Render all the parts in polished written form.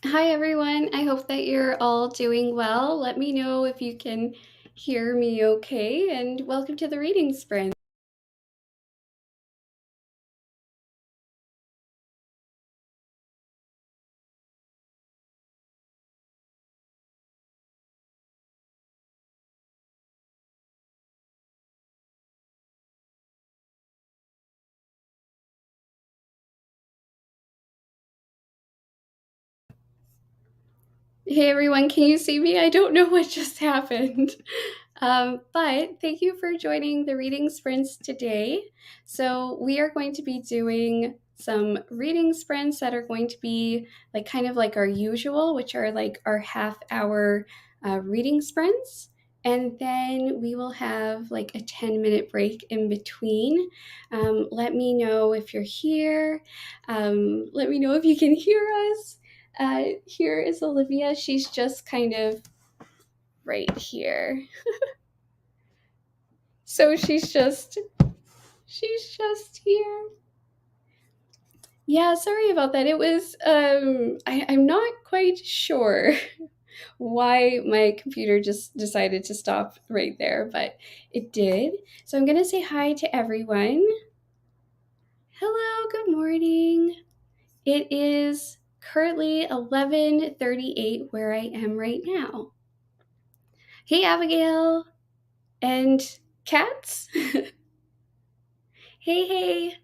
Hi, everyone. I hope that you're all doing well. Let me know if you can hear me okay, and welcome to the reading sprint. Hey, everyone. Can you see me? I don't know what just happened. But thank you for joining the reading sprints today. So, we are going to be doing some reading sprints that are going to be like kind of like our usual, which are like our half-hour reading sprints. And then we will have like a 10-minute break in between. Let me know if you're here. Let me know if you can hear us. Here is Olivia. She's just kind of right here. So she's just here. Yeah, sorry about that. It was I'm not quite sure why my computer just decided to stop right there, but it did. So I'm gonna say hi to everyone. Hello, good morning. It is currently 11:38 where I am right now. Hey, Abigail and cats. Hey, hey.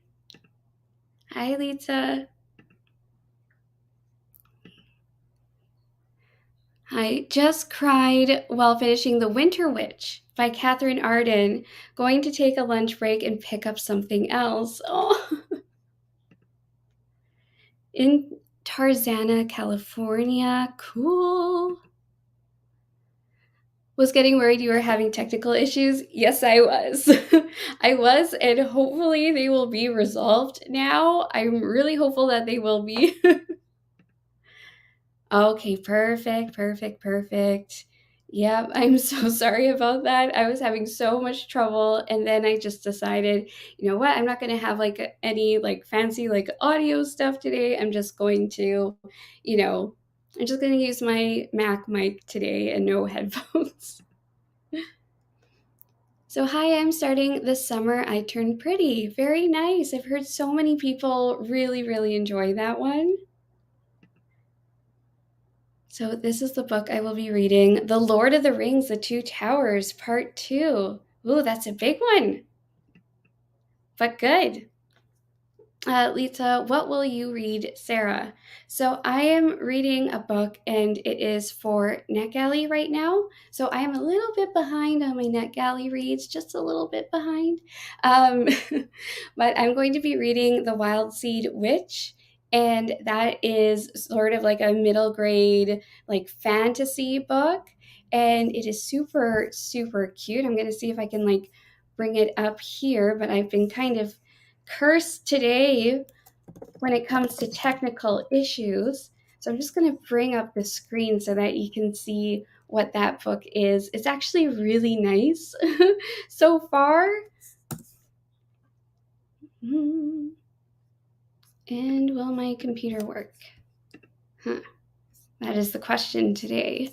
Hi, Lisa. I just cried while finishing The Winter Witch by Catherine Arden. Going to take a lunch break and pick up something else. Oh, in Tarzana, California. Cool. Was getting worried you were having technical issues? Yes, I was. I was, and hopefully they will be resolved now. I'm really hopeful that they will be. Okay, perfect, perfect, perfect. Yep, I'm so sorry about that. I was having so much trouble, and then I just decided, you know what? I'm not going to have like any like fancy like audio stuff today. I'm just going to, you know, I'm just going to use my Mac mic today and no headphones. So, hi, I'm starting this summer. I turned pretty. Very nice. I've heard so many people really, really enjoy that one. So, this is the book I will be reading The Lord of the Rings, The Two Towers, Part 2. Ooh, that's a big one, but good. Lisa, what will you read, Sarah? So, I am reading a book and it is for NetGalley right now. So, I am a little bit behind on my NetGalley reads, just a little bit behind. Um, but I'm going to be reading The Wild Seed Witch. And that is sort of like a middle grade, like fantasy book. And it is super, super cute. I'm going to see if I can like bring it up here, but I've been kind of cursed today when it comes to technical issues. So I'm just going to bring up the screen so that you can see what that book is. It's actually really nice so far. And will my computer work? Huh. That is the question today.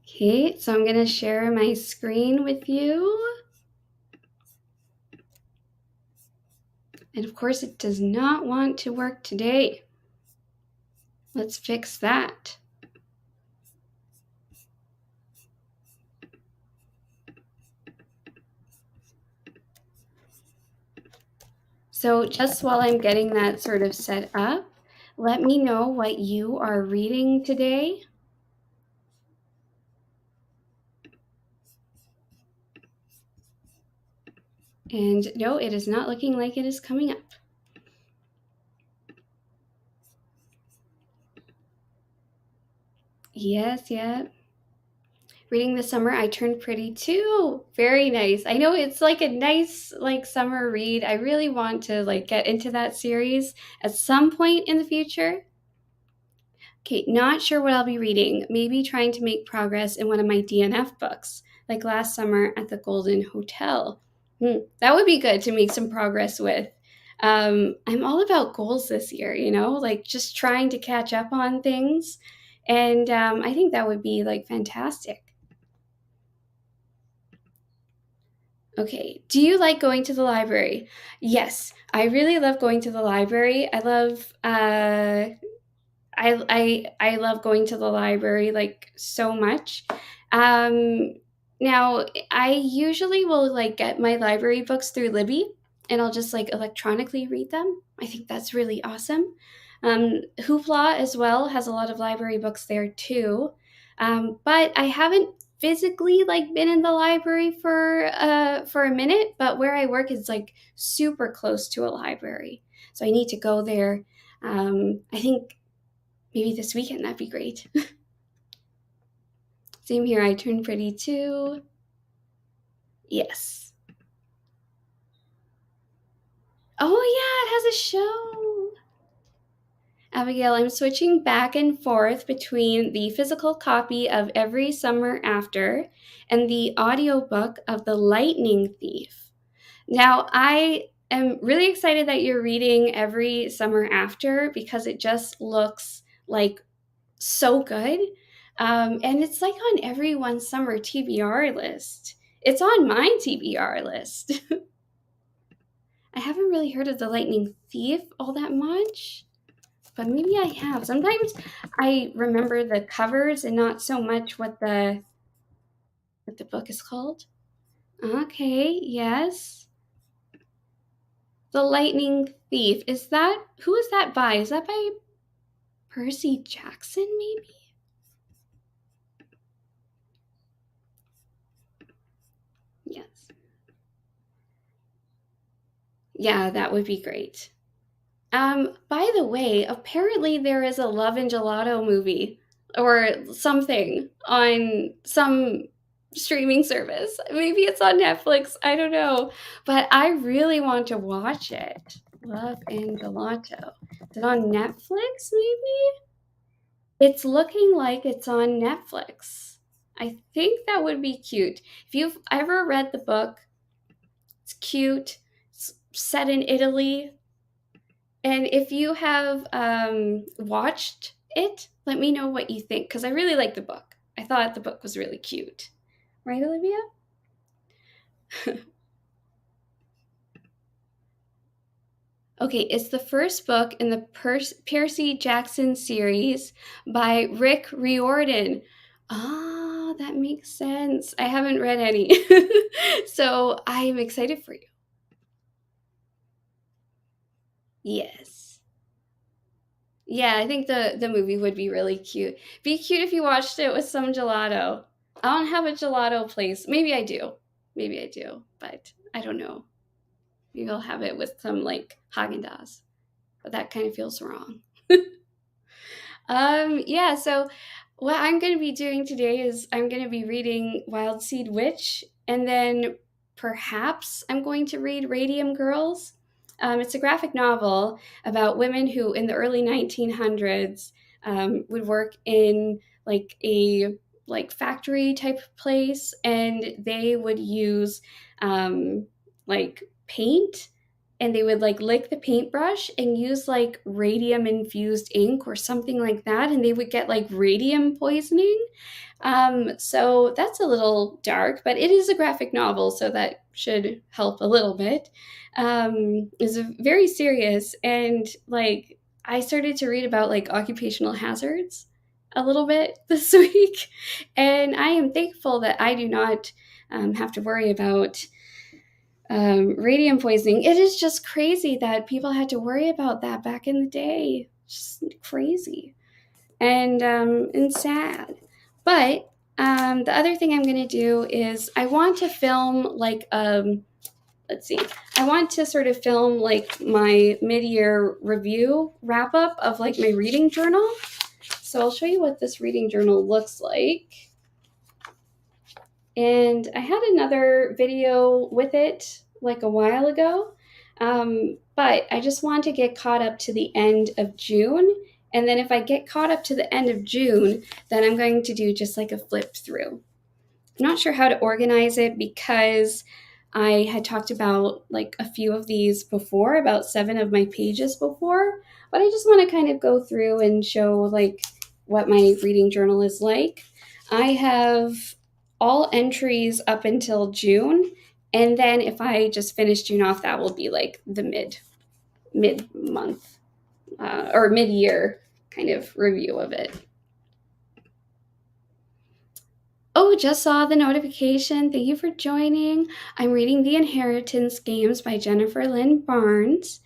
Okay, so I'm going to share my screen with you. And of course, it does not want to work today. Let's fix that. So just while I'm getting that sort of set up, let me know what you are reading today. And no, it is not looking like it is coming up. Yes, yeah. Reading this summer, I turned pretty too. Very nice. I know it's like a nice like summer read. I really want to like get into that series at some point in the future. Okay, not sure what I'll be reading. Maybe trying to make progress in one of my DNF books, like last summer at the Golden Hotel. That would be good to make some progress with. I'm all about goals this year, like just trying to catch up on things. And I think that would be like fantastic. Okay. Do you like going to the library? Yes, I really love going to the library. I love going to the library like so much. Um, Now I usually will like get my library books through Libby, and I'll just like electronically read them. I think that's really awesome. Hoopla as well has a lot of library books there too. But I haven't physically like been in the library for a minute, but where I work is like super close to a library. So I need to go there. I think maybe this weekend, that'd be great. Same here, I turned pretty too. Yes. Oh, yeah, it has a show. Abigail, I'm switching back and forth between the physical copy of Every Summer After and the audiobook of The Lightning Thief. Now, I am really excited that you're reading Every Summer After because it just looks like so good. And it's like on everyone's summer TBR list. It's on my TBR list. I haven't really heard of The Lightning Thief all that much, but maybe I have. Sometimes I remember the covers and not so much what the book is called. Okay, yes. The Lightning Thief. Who is that by? Is that by Percy Jackson maybe? Yes. Yeah, that would be great. By the way, apparently there is a Love and Gelato movie or something on some streaming service. Maybe it's on Netflix. I don't know. But I really want to watch it. Love and Gelato. Is it on Netflix, maybe? It's looking like it's on Netflix. I think that would be cute. If you've ever read the book, it's cute. It's set in Italy. And if you have watched it, let me know what you think because I really like the book. I thought the book was really cute. Right, Olivia? Okay, it's the first book in the Percy Jackson series by Rick Riordan. Ah, that makes sense. I haven't read any. So I'm excited for you. Yes. Yeah, I think the movie would be really cute. Be cute if you watched it with some gelato. I don't have a gelato place. Maybe I do. Maybe I do, but I don't know. Maybe I'll have it with some like Haagen-Dazs, but that kind of feels wrong. Yeah, so what I'm going to be doing today is I'm going to be reading Wild Seed Witch, and then perhaps I'm going to read Radium Girls. It's a graphic novel about women who, in the early 1900s, would work in like factory type place, and they would use like paint and they would like lick the paintbrush and use like radium infused ink or something like that, and they would get like radium poisoning. So that's a little dark, but it is a graphic novel, so that should help a little bit. It's very serious, and like I started to read about like occupational hazards a little bit this week, and I am thankful that I do not have to worry about radium poisoning. It is just crazy that people had to worry about that back in the day. Just crazy and sad. But the other thing I'm going to do is I want to film like let's see. I want to sort of film like my mid-year review wrap up of like my reading journal. So I'll show you what this reading journal looks like. And I had another video with it like a while ago, but I just want to get caught up to the end of June. And then if I get caught up to the end of June, then I'm going to do just like a flip through. I'm not sure how to organize it because I had talked about like a few of these before, about 7 of my pages before, but I just want to kind of go through and show like what my reading journal is like. I have all entries up until June, and then if I just finish June off, that will be like the mid month or mid year kind of review of it. Oh, just saw the notification. Thank you for joining. I'm reading The Inheritance Games by Jennifer Lynn Barnes.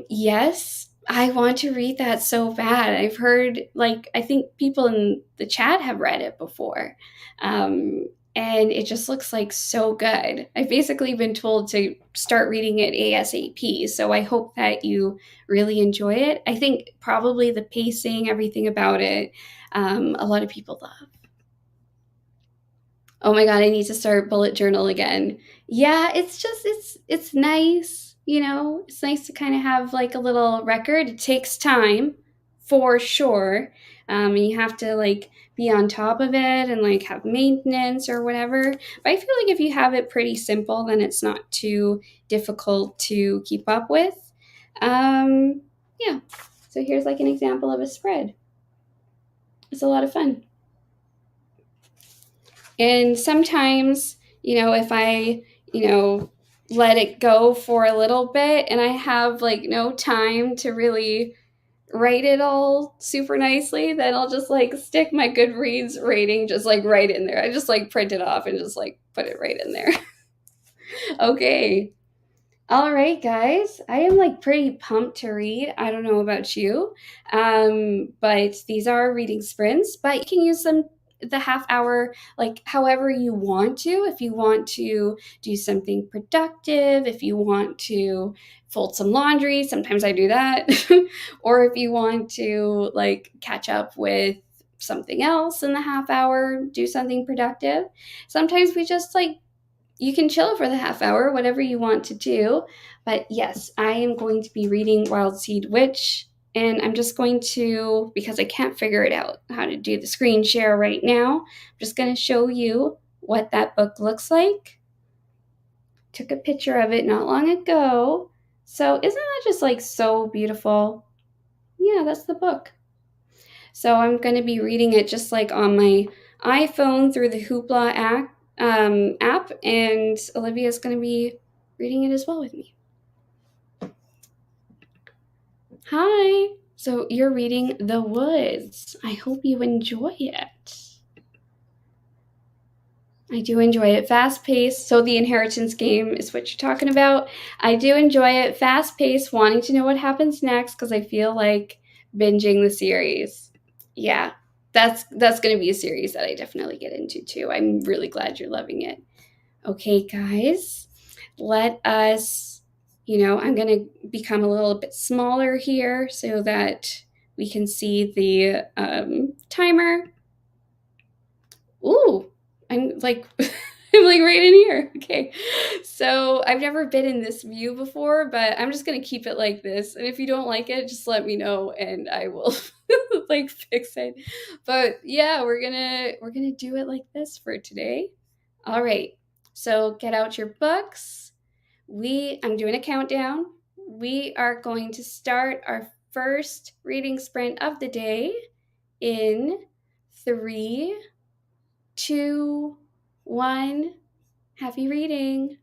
Yes, I want to read that so bad. I've heard, like, I think people in the chat have read it before. And it just looks like so good. I've basically been told to start reading it ASAP. So I hope that you really enjoy it. I think probably the pacing, everything about it, a lot of people love. Oh my god, I need to start bullet journal again. Yeah, it's just it's nice, you know. It's nice to kind of have like a little record. It takes time for sure. And you have to like be on top of it and like have maintenance or whatever. But I feel like if you have it pretty simple, then it's not too difficult to keep up with. Yeah. So here's like an example of a spread. It's a lot of fun. And sometimes, if I, let it go for a little bit and I have like no time to really write it all super nicely, then I'll just like stick my Goodreads rating just like right in there. I just like print it off and just like put it right in there. Okay. All right, guys. I am like pretty pumped to read. I don't know about you, but these are reading sprints, but you can use them the half hour like however you want to. If you want to do something productive, if you want to fold some laundry, sometimes I do that, or if you want to like catch up with something else in the half hour, do something productive. Sometimes we just like you can chill for the half hour, whatever you want to do. But yes, I am going to be reading Wild Seed Witch, and I'm just going to, because I can't figure it out how to do the screen share right now, I'm just going to show you what that book looks like. Took a picture of it not long ago. So isn't that just like so beautiful? Yeah, that's the book. So I'm going to be reading it just like on my iPhone through the Hoopla app, and Olivia's going to be reading it as well with me. Hi! So you're reading The Woods. I hope you enjoy it. I do enjoy it. Fast paced. So the inheritance game is what you're talking about. I do enjoy it. Fast paced, wanting to know what happens next because I feel like binging the series. Yeah, that's going to be a series that I definitely get into too. I'm really glad you're loving it. Okay, guys, let us, I'm going to become a little bit smaller here so that we can see the timer. Ooh, I'm like, I'm like right in here. Okay. So I've never been in this view before, but I'm just going to keep it like this. And if you don't like it, just let me know and I will like fix it. But yeah, we're going to do it like this for today. All right. So get out your books. I'm doing a countdown. We are going to start our first reading sprint of the day in 3, 2, 1. Happy reading.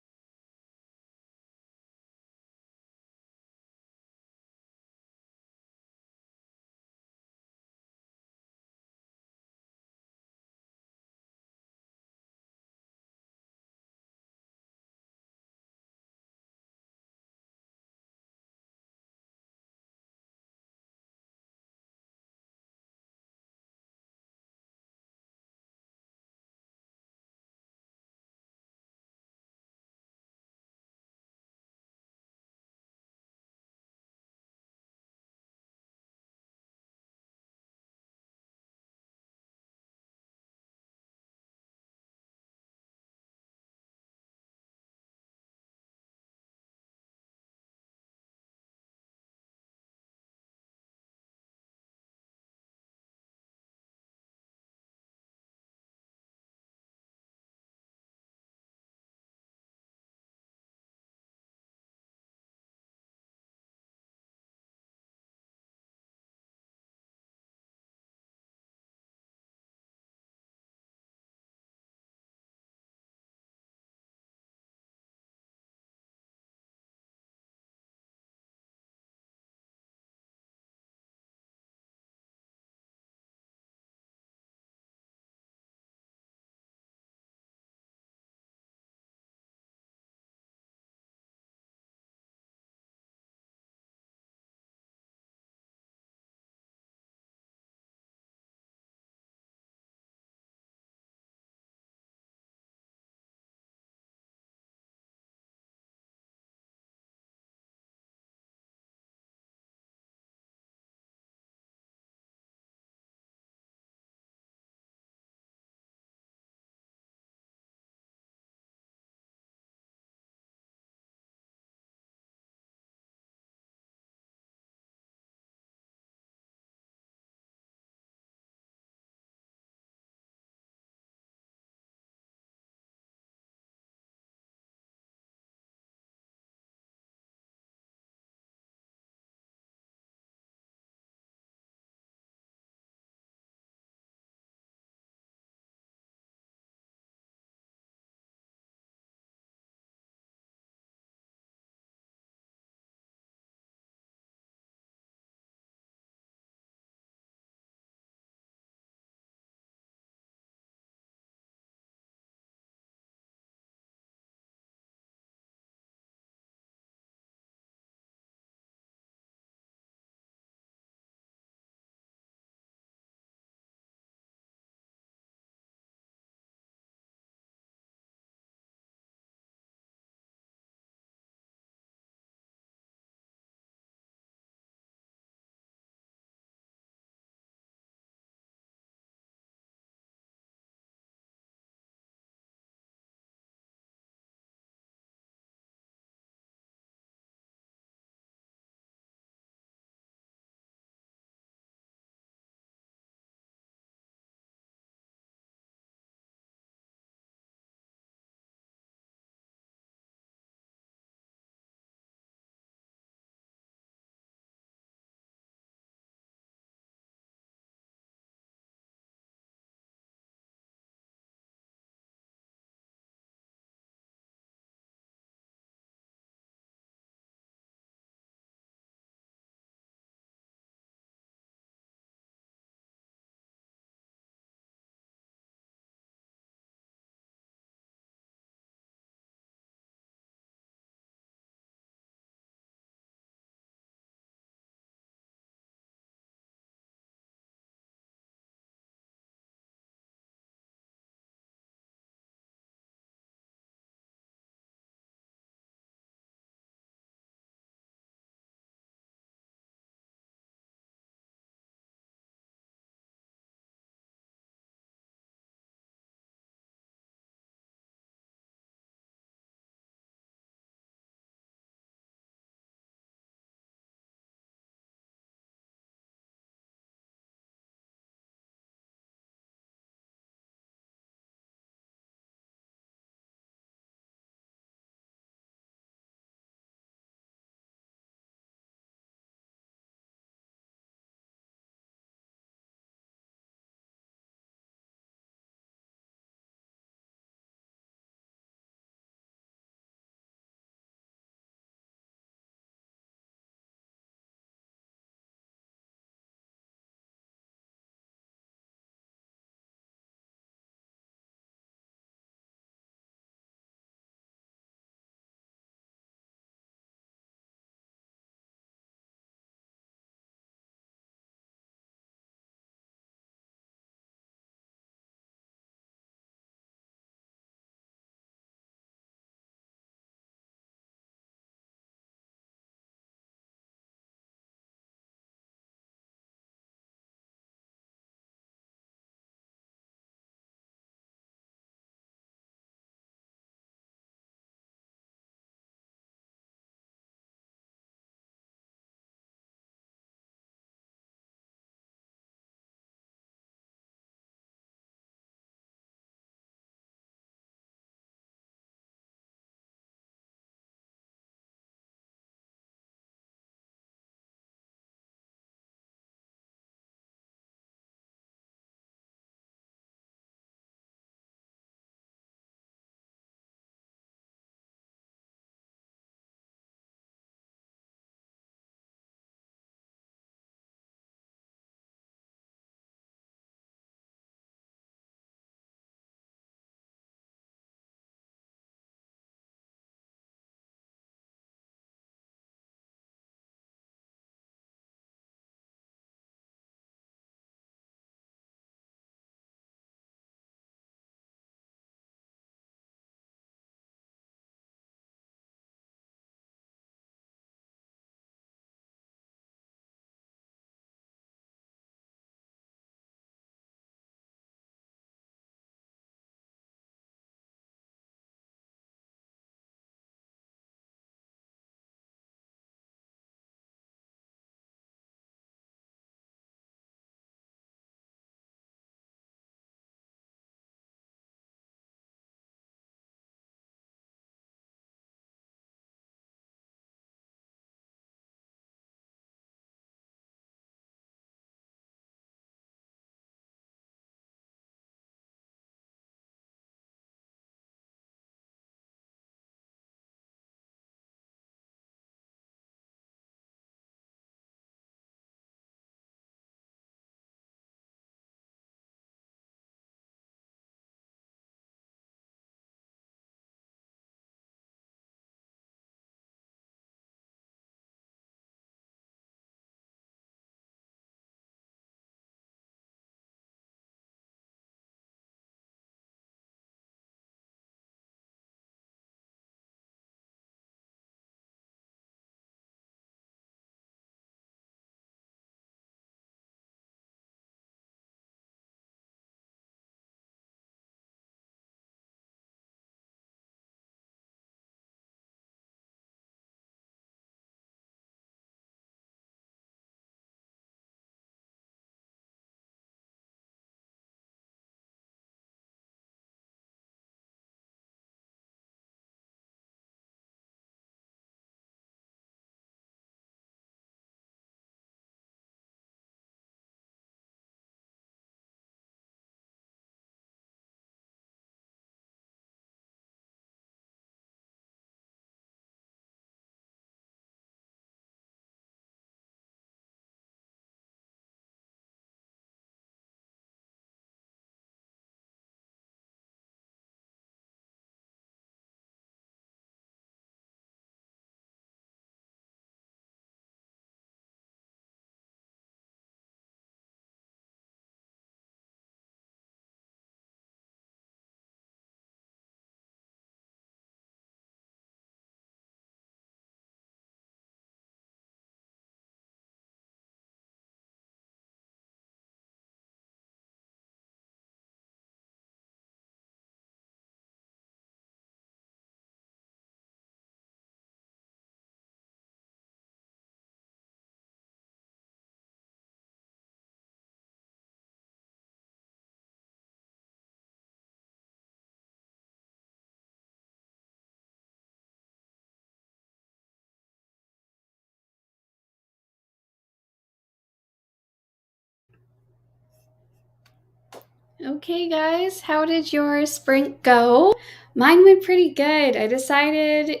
Okay, guys, how did your sprint go? Mine went pretty good. I decided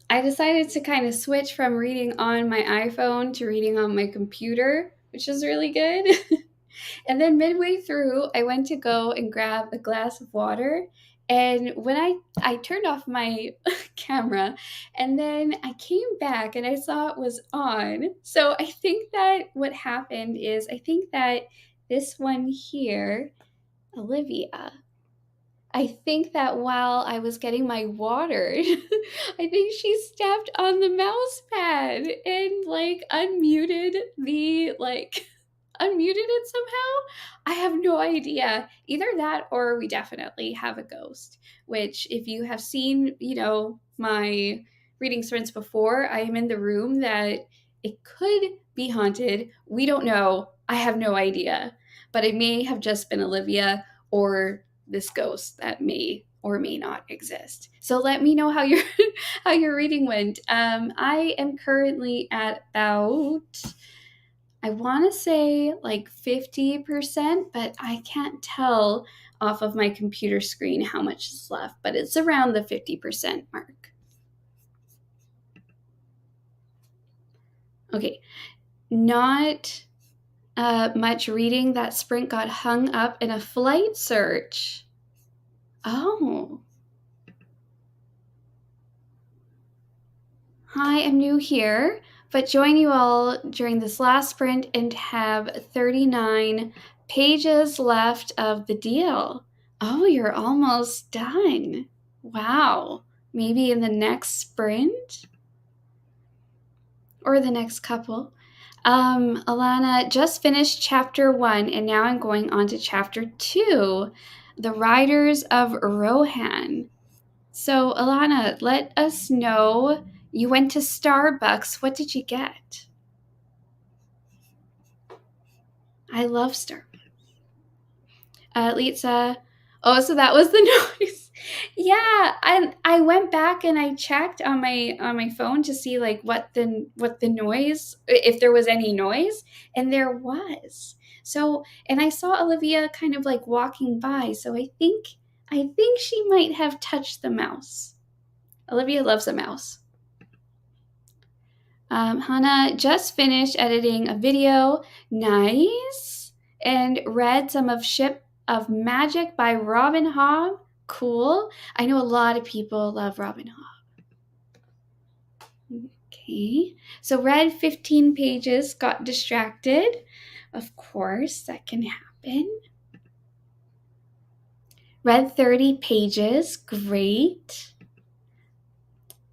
to kind of switch from reading on my iPhone to reading on my computer, which is really good. And then midway through, I went to go and grab a glass of water. And when I turned off my camera, and then I came back and I saw it was on. So I think that what happened is I think that this one here, Olivia, I think that while I was getting my water, I think she stepped on the mouse pad and like unmuted it somehow. I have no idea. Either that or we definitely have a ghost, which if you have seen, my reading sprints before, I am in the room that it could be haunted. We don't know. I have no idea. But it may have just been Olivia or this ghost that may or may not exist. So let me know how your how your reading went. I am currently at about, I want to say like 50%, but I can't tell off of my computer screen how much is left, but it's around the 50% mark. Okay, not much reading. That sprint got hung up in a flight search. Oh. Hi, I'm new here, but join you all during this last sprint and have 39 pages left of the deal. Oh, you're almost done. Wow. Maybe in the next sprint or the next couple. Alana just finished chapter 1 and now I'm going on to chapter 2, The Riders of Rohan. So, Alana, let us know. You went to Starbucks. What did you get? I love Starbucks. Lisa. Oh, so that was the noise. Yeah, I went back and I checked on my phone to see like what the noise, if there was any noise, and there was. So, and I saw Olivia kind of like walking by, so I think she might have touched the mouse. Olivia loves a mouse. Hannah just finished editing a video. Nice. And read some of Ship of Magic by Robin Hobb. Cool. I know a lot of people love Robin Hobb. Okay. So read 15 pages, got distracted. Of course, that can happen. Read 30 pages. Great.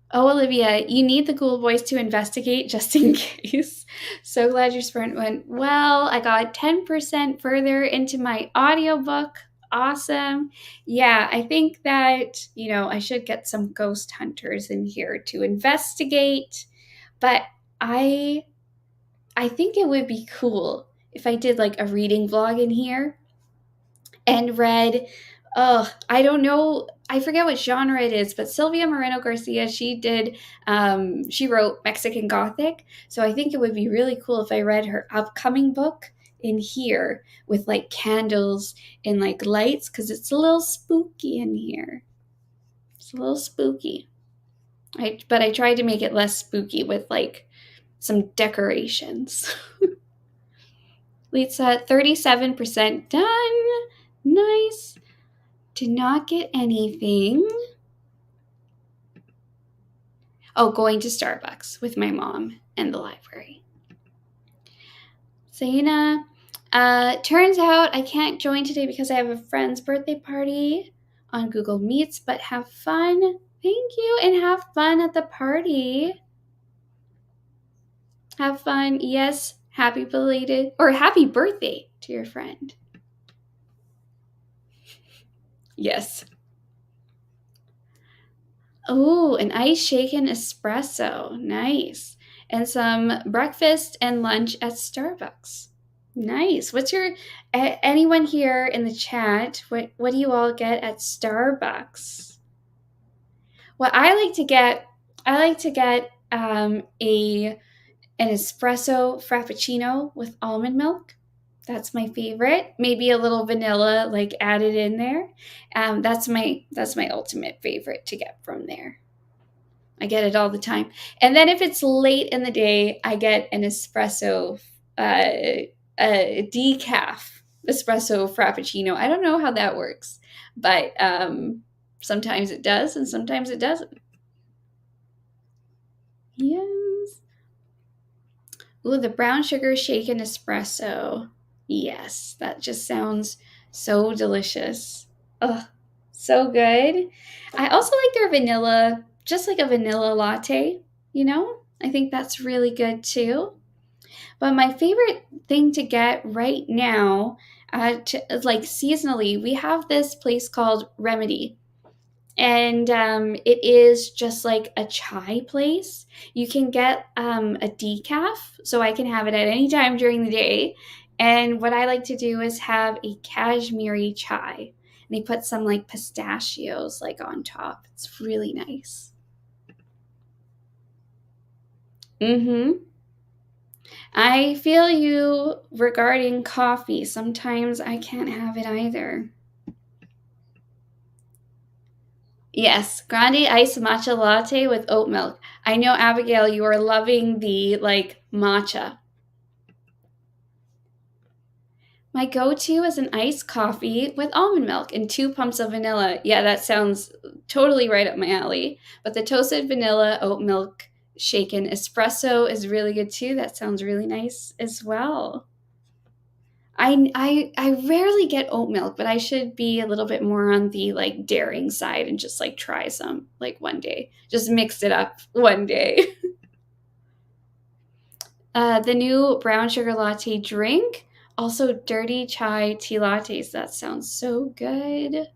Oh, Olivia, you need the ghoul voice to investigate just in case. So glad your sprint went well. I got 10% further into my audiobook. Awesome. Yeah, I think that, I should get some ghost hunters in here to investigate. But I think it would be cool if I did like a reading vlog in here and read, I don't know, I forget what genre it is, but Sylvia Moreno Garcia, she wrote Mexican Gothic. So I think it would be really cool if I read her upcoming book in here with like candles and like lights, because it's a little spooky in here. It's a little spooky. But I tried to make it less spooky with like some decorations. Lisa, 37% done. Nice. Did not get anything. Oh, going to Starbucks with my mom and the library. Zaina, turns out I can't join today because I have a friend's birthday party on Google Meets, but have fun. Thank you, and have fun at the party. Have fun. Yes, happy belated or happy birthday to your friend. Yes. Oh, an ice shaken espresso. Nice. And some breakfast and lunch at Starbucks. Nice. What's your anyone here in the chat? What do you all get at Starbucks? What I like to get, a an espresso frappuccino with almond milk. That's my favorite. Maybe a little vanilla like added in there. That's my ultimate favorite to get from there. I get it all the time. And then if it's late in the day, I get an espresso, a decaf espresso frappuccino. I don't know how that works, but sometimes it does and sometimes it doesn't. Yes. Ooh, the brown sugar shaken espresso. Yes, that just sounds so delicious. Oh, so good. I also like their vanilla, just like a vanilla latte, you know? I think that's really good too. But my favorite thing to get right now, like seasonally, we have this place called Remedy, and it is just like a chai place. You can get a decaf, so I can have it at any time during the day. And what I like to do is have a Kashmiri chai. And they put some like pistachios like on top. It's really nice. Mm-hmm. I feel you regarding coffee. Sometimes I can't have it either. Yes, grande iced matcha latte with oat milk. I know, Abigail, you are loving the like matcha. My go-to is an iced coffee with almond milk and 2 pumps of vanilla. Yeah, that sounds totally right up my alley. But the toasted vanilla oat milk shaken espresso is really good too. That sounds really nice as well. I rarely get oat milk, but I should be a little bit more on the like daring side and just like try some like one day. Just mix it up one day. The new brown sugar latte drink, also dirty chai tea lattes. That sounds so good.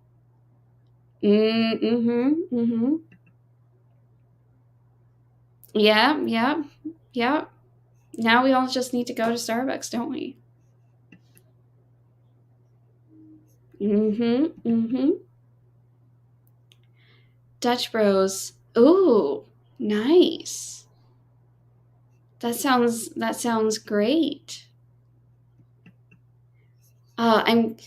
Mm-hmm. Yeah, yeah, yeah. Now we all just need to go to Starbucks, don't we? Mm-hmm. Dutch Bros. Ooh, nice. That sounds great. I'm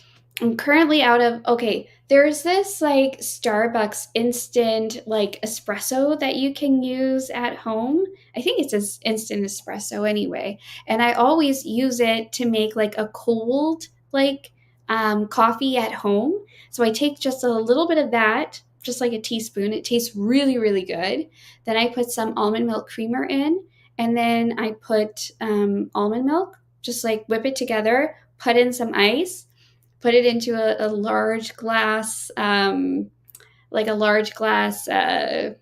currently out of okay. There's this like Starbucks instant like espresso that you can use at home. I think it's an instant espresso anyway, and I always use it to make like a cold like coffee at home. So I take just a little bit of that, just like a teaspoon. It tastes really really good. Then I put some almond milk creamer in, and then I put almond milk. Just like whip it together, put in some ice, put it into a large glass, like a large glass, and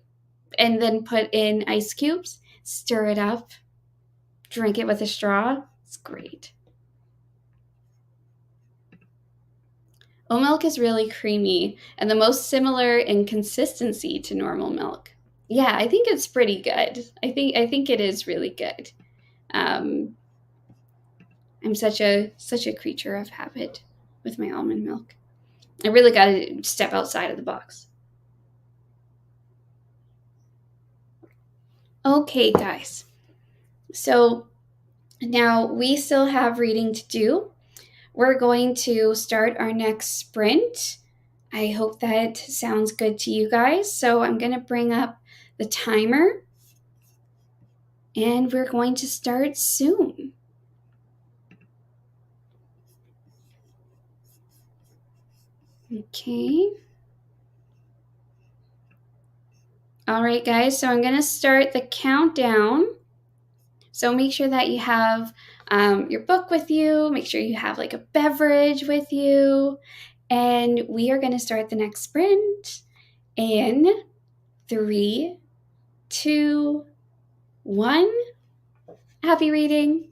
then put in ice cubes, stir it up, drink it with a straw. It's great. Oat milk is really creamy and the most similar in consistency to normal milk. Yeah, I think it's pretty good. I think it is really good. Um, I'm such a creature of habit with my almond milk. I really got to step outside of the box. Okay, guys. So now we still have reading to do. We're going to start our next sprint. I hope that sounds good to you guys. So I'm going to bring up the timer and we're going to start soon. Okay. All right, guys. So I'm going to start the countdown. So make sure that you have your book with you. Make sure you have like a beverage with you. And we are going to start the next sprint in 3, 2, 1. Happy reading.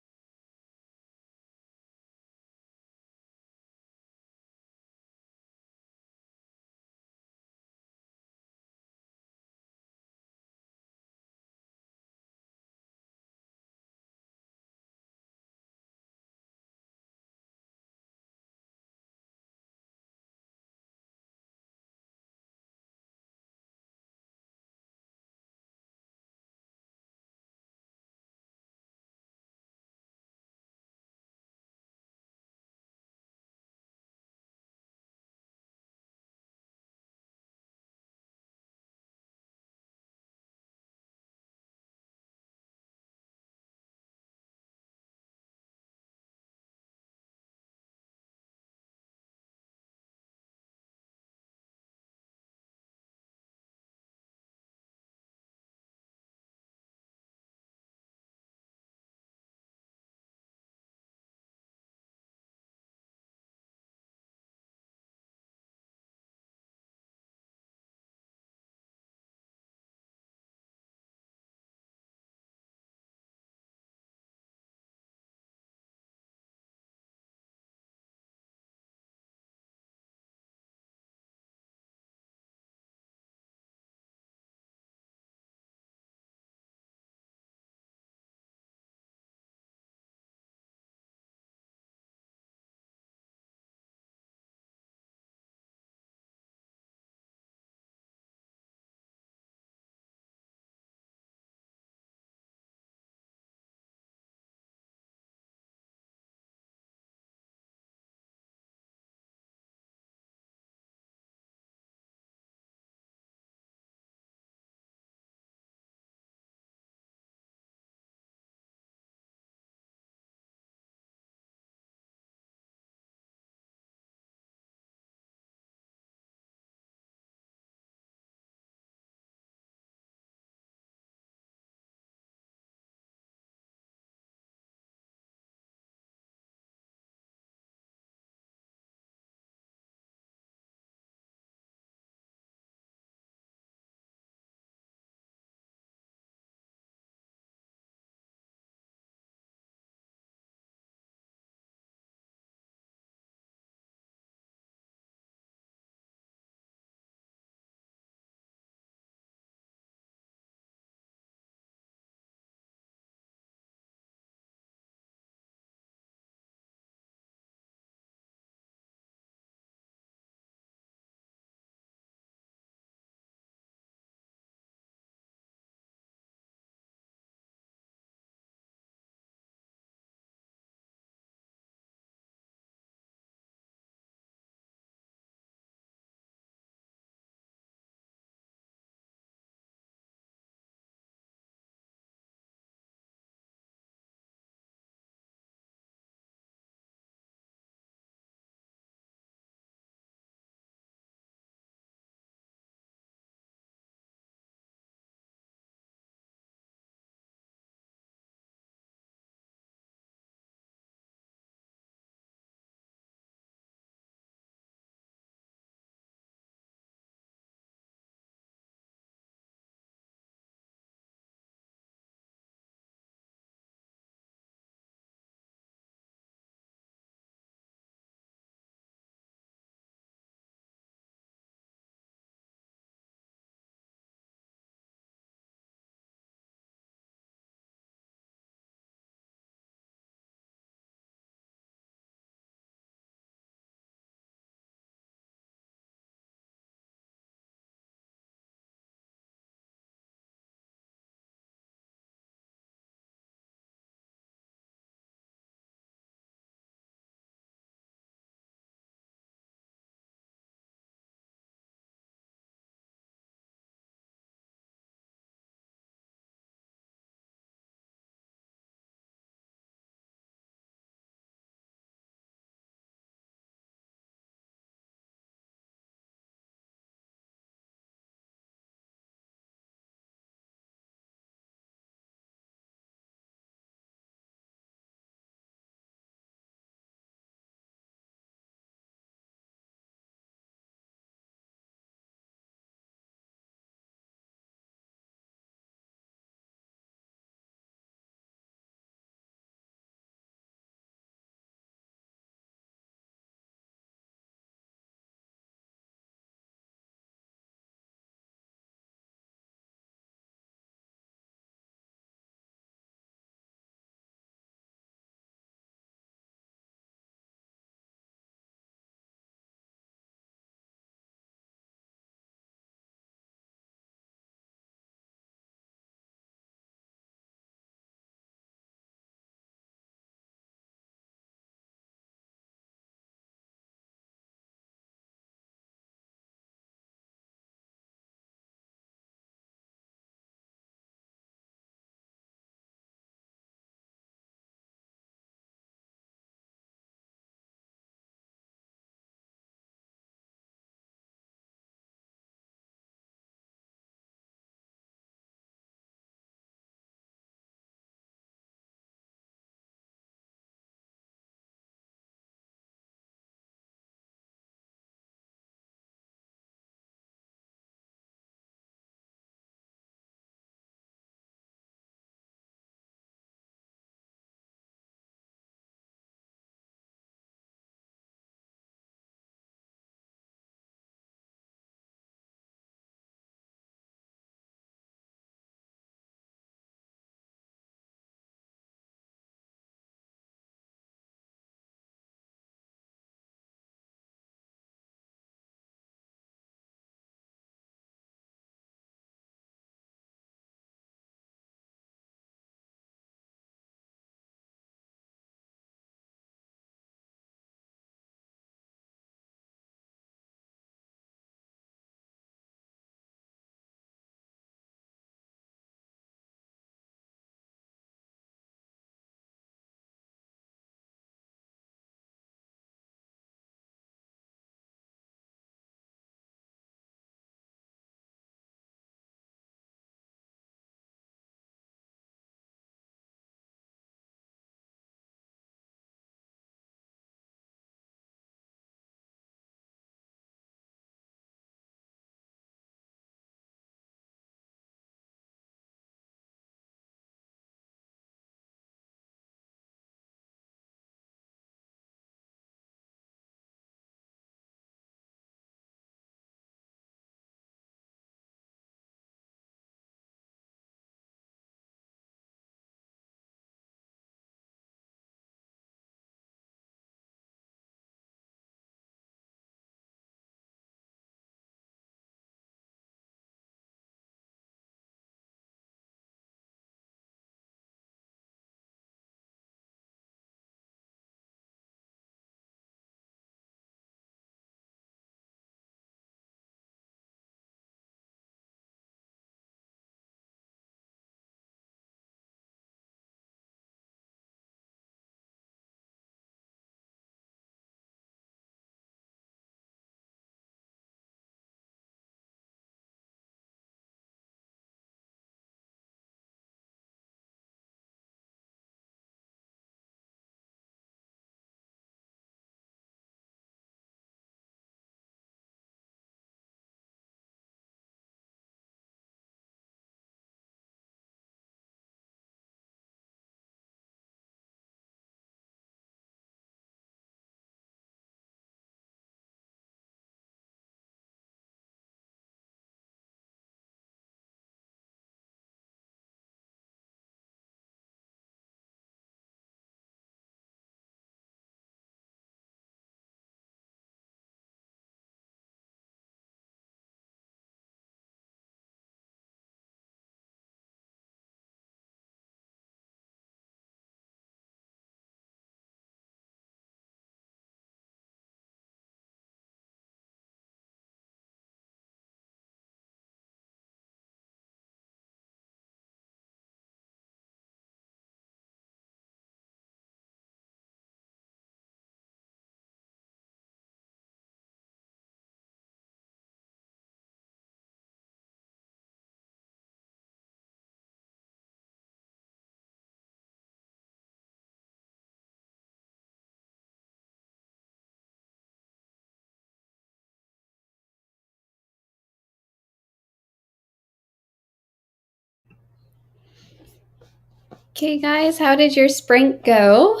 Okay, guys, how did your sprint go?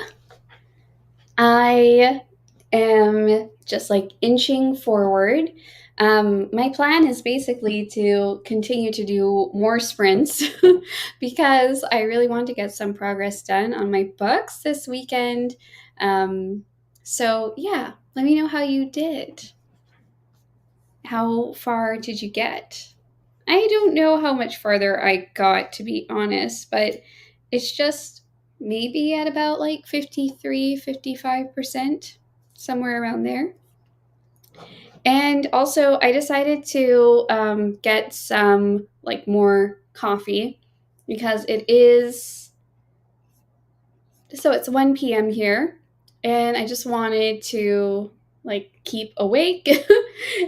I am just like inching forward. My plan is basically to continue to do more sprints because I really want to get some progress done on my books this weekend. So, yeah, let me know how you did. How far did you get? I don't know how much farther I got, to be honest, but it's just maybe at about like 53, 55%, somewhere around there. And also, I decided to get some like more coffee because it is so it's 1 p.m. here, and I just wanted to like keep awake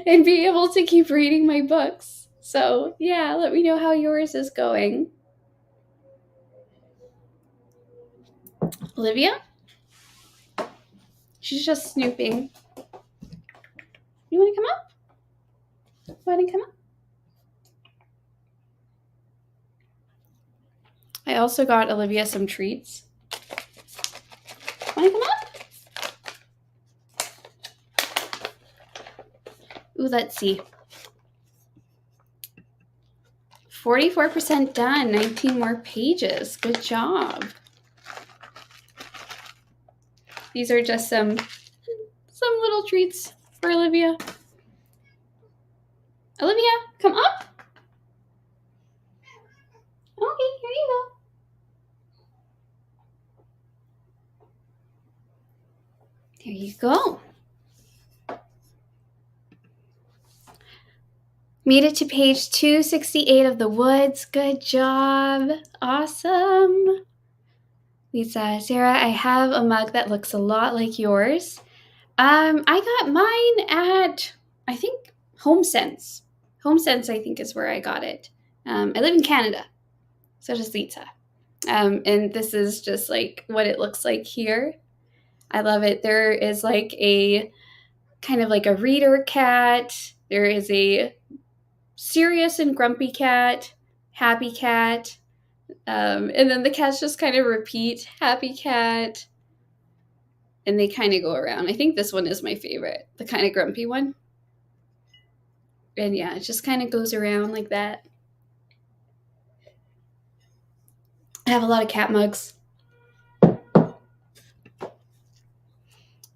and be able to keep reading my books. So, yeah, let me know how yours is going. Olivia? She's just snooping. You want to come up? Want to come up? I also got Olivia some treats. Want to come up? Ooh, let's see. 44% done, 19 more pages. Good job. These are just some little treats for Olivia. Olivia, come up. Okay, here you go. There you go. Made it to page 268 of The Woods. Good job. Awesome. Lisa, Sarah, I have a mug that looks a lot like yours. I got mine at, I think, HomeSense. HomeSense, I think, is where I got it. I live in Canada, so does Lisa. And this is just like what it looks like here. I love it. There is like a kind of like a reader cat. There is a serious and grumpy cat, happy cat. And then the cats just kind of repeat happy cat. And they kind of go around. I think this one is my favorite, the kind of grumpy one. And yeah, it just kind of goes around like that. I have a lot of cat mugs.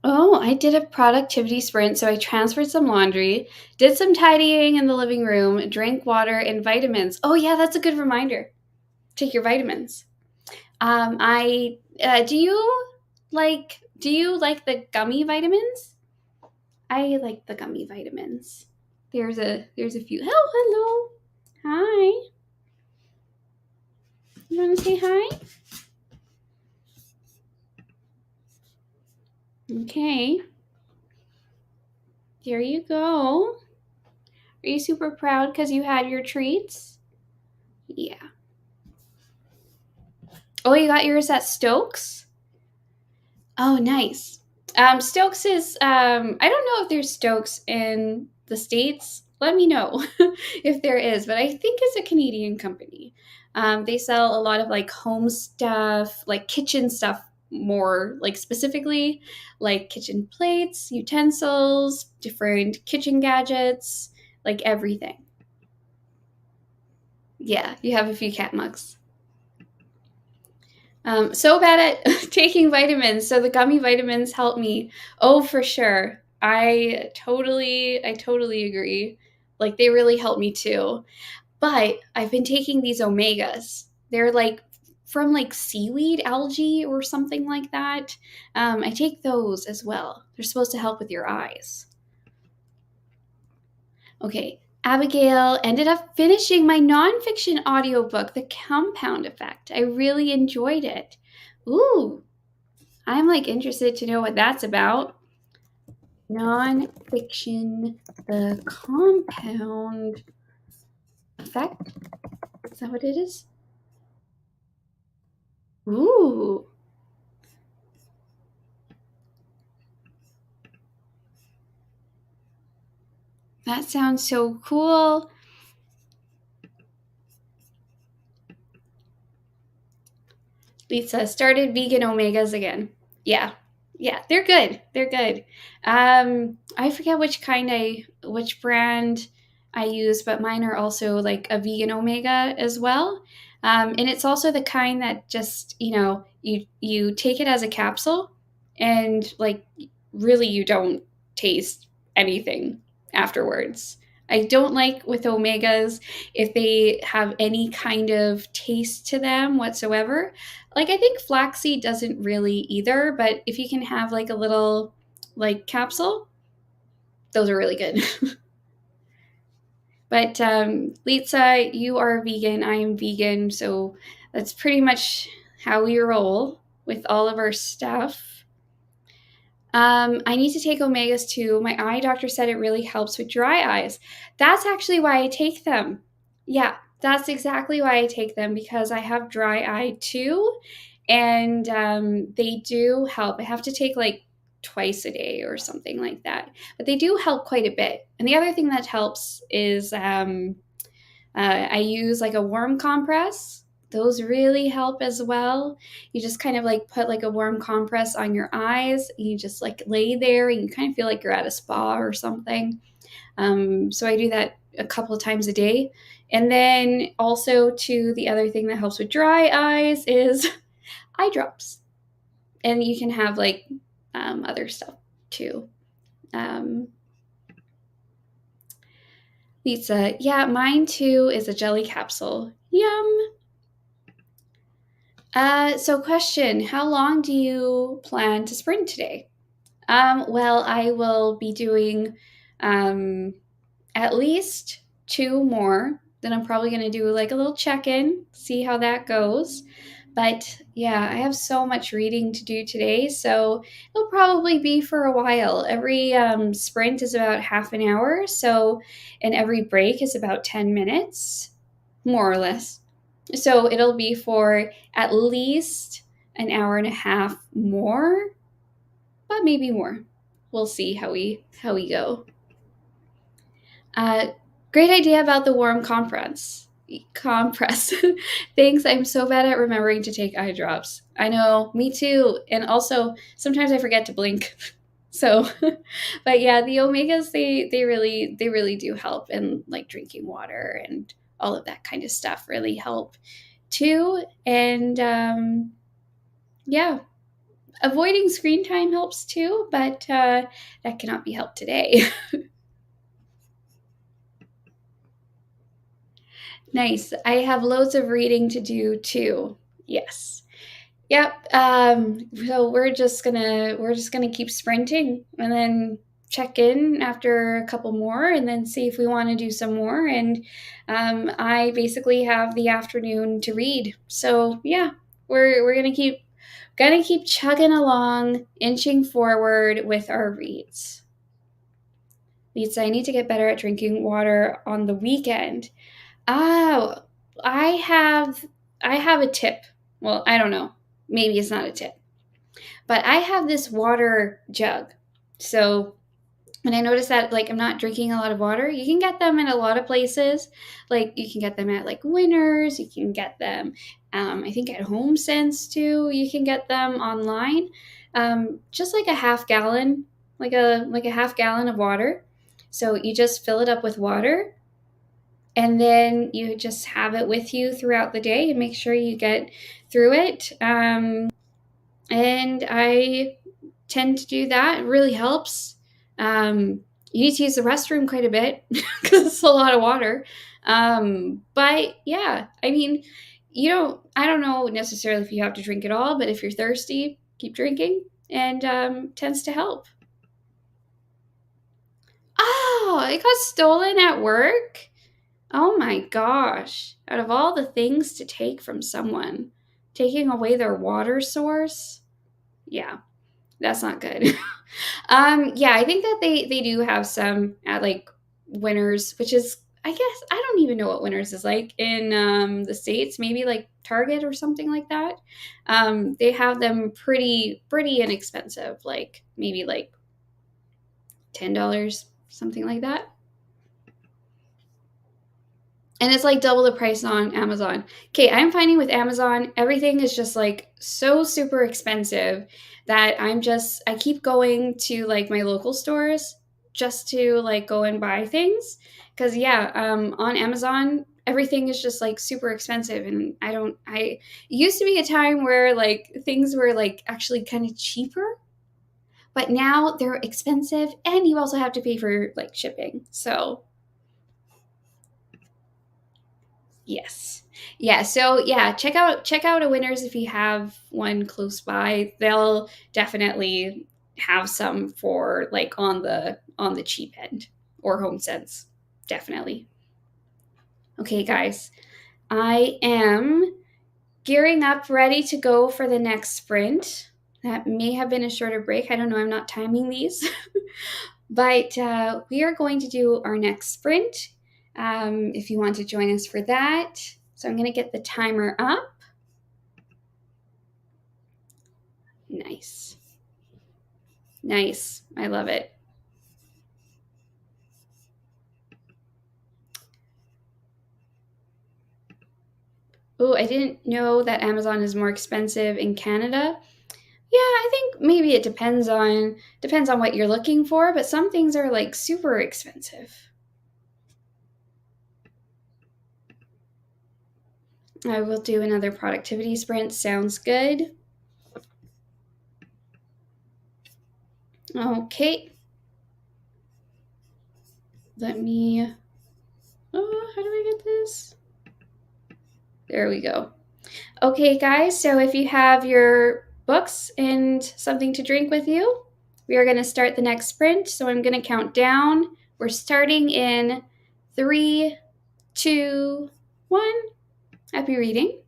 Oh, I did a productivity sprint. So I transferred some laundry, did some tidying in the living room, drank water and vitamins. Oh, yeah, that's a good reminder. Take your vitamins. I do you like the gummy vitamins? I like the gummy vitamins. There's a few. Oh, hello. Hi. You want to say hi? Okay. There you go. Are you super proud because you had your treats? Yeah. Oh, you got yours at Stokes? Oh, nice. Stokes is I don't know if there's Stokes in the States. Let me know if there is, but I think it's a Canadian company. They sell a lot of like home stuff, like kitchen stuff, more like specifically like kitchen plates, utensils, different kitchen gadgets, like everything. Yeah, you have a few cat mugs. So bad at taking vitamins, so the gummy vitamins help me. Oh, for sure. I totally agree. Like they really help me too. But I've been taking these omegas. They're like from like seaweed algae or something like that. I take those as well. They're supposed to help with your eyes. Okay, Abigail ended up finishing my nonfiction audiobook, The Compound Effect. I really enjoyed it. Ooh, I'm like interested to know what that's about. Nonfiction, The Compound Effect. Is that what it is? Ooh. That sounds so cool. Lisa started vegan omegas again. Yeah. Yeah, they're good. They're good. I forget which brand I use, but mine are also like a vegan omega as well. And it's also the kind that just, you take it as a capsule and like really you don't taste anything afterwards. I don't like with omegas if they have any kind of taste to them whatsoever. Like I think flaxseed doesn't really either, but if you can have like a little like capsule, those are really good. But Lisa, you are vegan. I am vegan, so that's pretty much how we roll with all of our stuff. I need to take omegas too. My eye doctor said it really helps with dry eyes. That's actually why I take them. Yeah, that's exactly why I take them because I have dry eye too. And they do help. I have to take like twice a day or something like that. But they do help quite a bit. And the other thing that helps is I use like a warm compress. Those really help as well. You just kind of like put like a warm compress on your eyes. You just like lay there and you kind of feel like you're at a spa or something. So I do that a couple of times a day. And then also, to the other thing that helps with dry eyes is eye drops. And you can have like other stuff too. Um, Pizza. Yeah, mine too is a jelly capsule. Yum. So question, how long do you plan to sprint today? Well, I will be doing um, at least two more. Then I'm probably going to do like a little check-in, see how that goes. But yeah, I have so much reading to do today, so it'll probably be for a while. Every sprint is about half an hour, and every break is about 10 minutes, more or less. So it'll be for at least an hour and a half more, but maybe more. We'll see how we go. Uh, Great idea about the warm compress. Compress. Thanks. I'm so bad at remembering to take eye drops. I know, me too. And also, sometimes I forget to blink. So, but yeah, the omegas they really do help, and like drinking water and all of that kind of stuff really help too. And yeah, avoiding screen time helps too, but that cannot be helped today. Nice. I have loads of reading to do too. Yes. Yep. So we're just gonna keep sprinting and then check in after a couple more and then see if we want to do some more. And I basically have the afternoon to read. So yeah, we're gonna keep chugging along, inching forward with our reads. Lisa, I need to get better at drinking water on the weekend. Oh, I have I have a tip. Well, I don't know. Maybe it's not a tip. But I have this water jug. So when I notice that like I'm not drinking a lot of water, you can get them in a lot of places. Like you can get them at like Winners, you can get them I think at Home Sense too. You can get them online. Just like a half gallon, like a half gallon of water. So you just fill it up with water and then you just have it with you throughout the day and make sure you get through it. And I tend to do that. It really helps. You need to use the restroom quite a bit because it's a lot of water. But yeah, I mean, I don't know necessarily if you have to drink it all, but if you're thirsty, keep drinking and tends to help. Oh, it got stolen at work? Oh my gosh. Out of all the things to take from someone, taking away their water source? Yeah, that's not good. Yeah, I think that they do have some at like Winners, which is I guess I don't even know what Winners is like in the States, maybe like Target or something like that. They have them pretty inexpensive, like maybe like $10, something like that. and it's like double the price on Amazon. Okay, I'm finding with Amazon, everything is just like so super expensive that I keep going to like my local stores just to like go and buy things. Cause yeah, on Amazon, everything is just like super expensive. And it used to be a time where like things were like actually kind of cheaper, but now they're expensive and you also have to pay for like shipping. So yes. Yeah, so yeah, check out a Winners if you have one close by. They'll definitely have some for like on the cheap end or Home Sense. Definitely. Okay, guys. I am gearing up ready to go for the next sprint. That may have been a shorter break. I don't know. I'm not timing these. But we are going to do our next sprint if you want to join us for that. So I'm going to get the timer up. Nice. Nice. I love it. Oh, I didn't know that Amazon is more expensive in Canada. Yeah, I think maybe it depends on what you're looking for, but some things are like super expensive. I will do another productivity sprint. Sounds good. Okay. Let me. Oh, how do I get this? There we go. Okay, guys. So if you have your books and something to drink with you, we are going to start the next sprint. So I'm going to count down. We're starting in 3, 2, 1. Happy reading.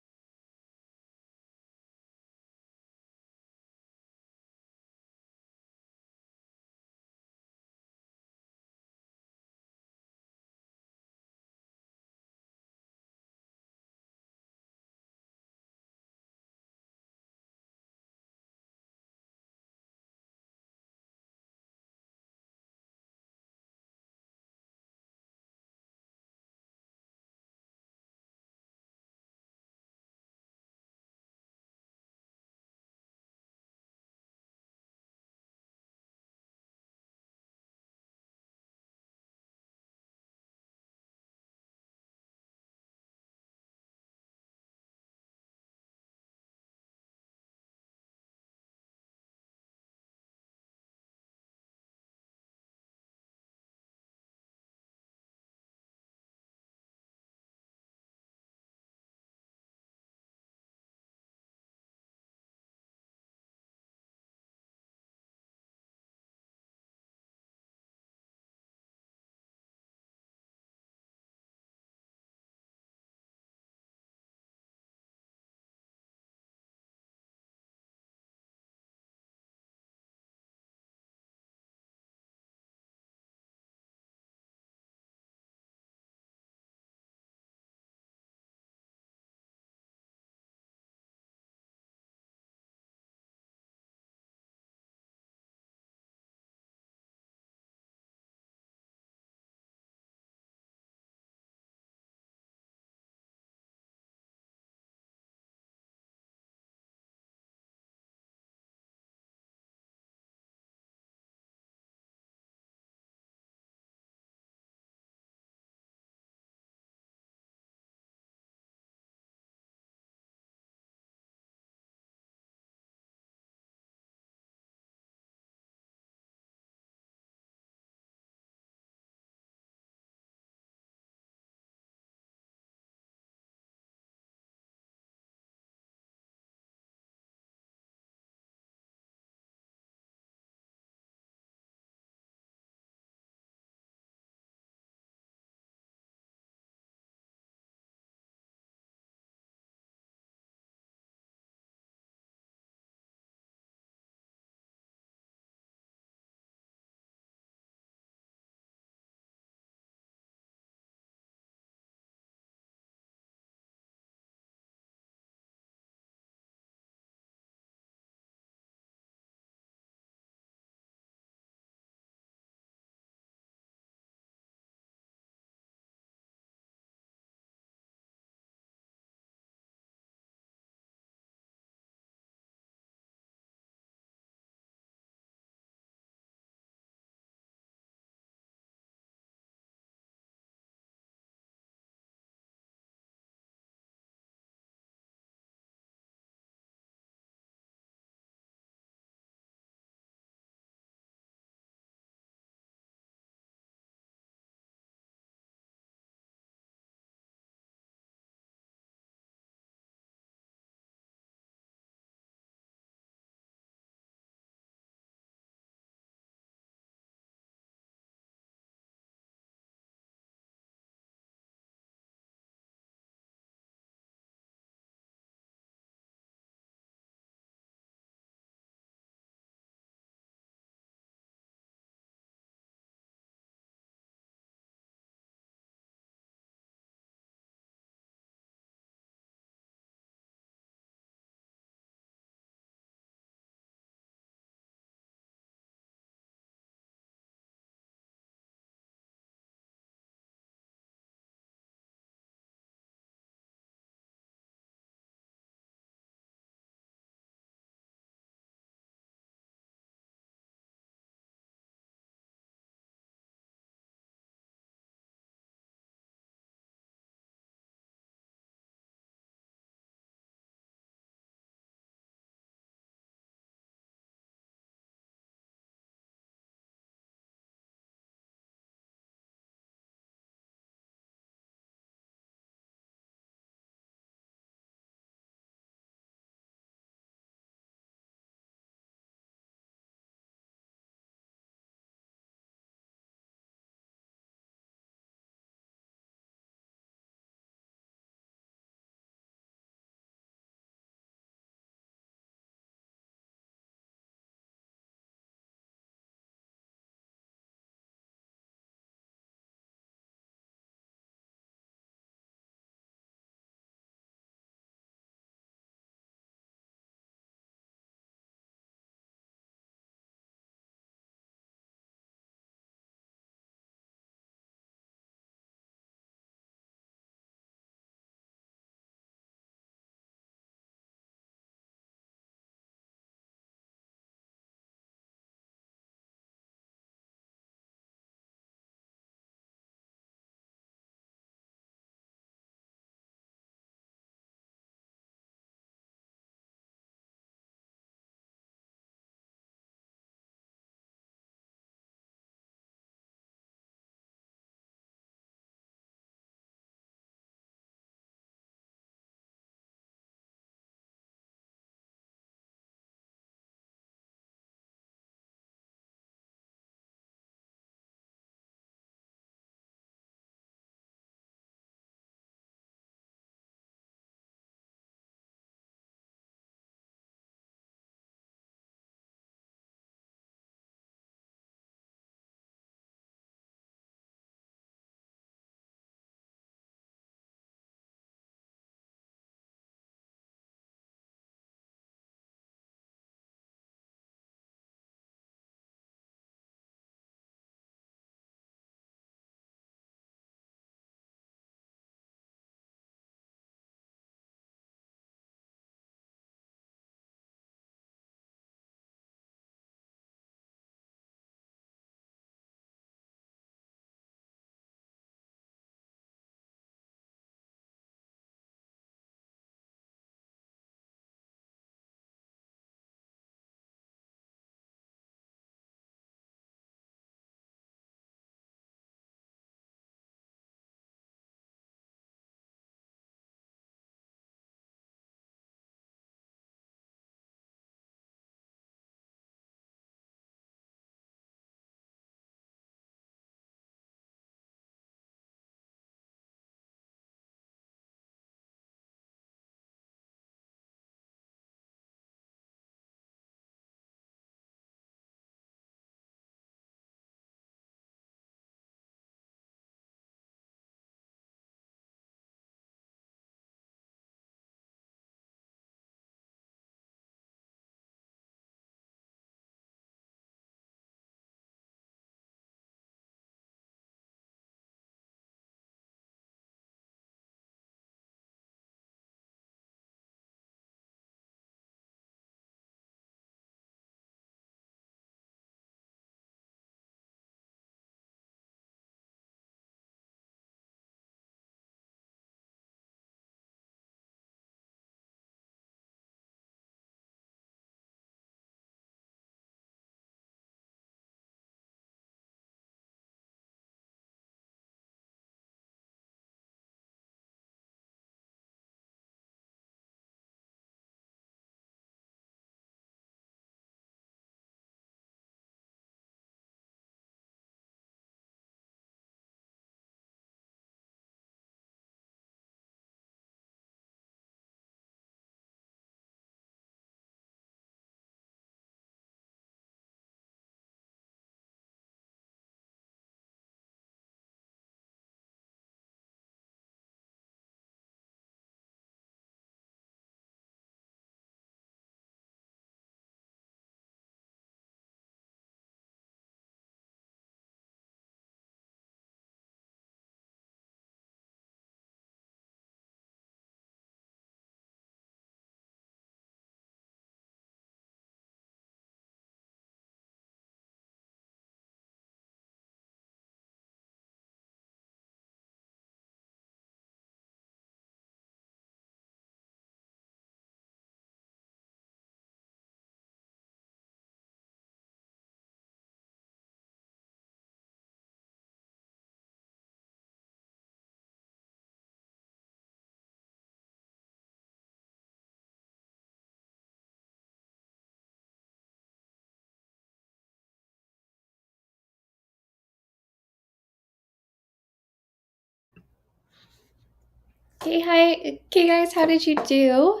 Okay, guys, how did you do?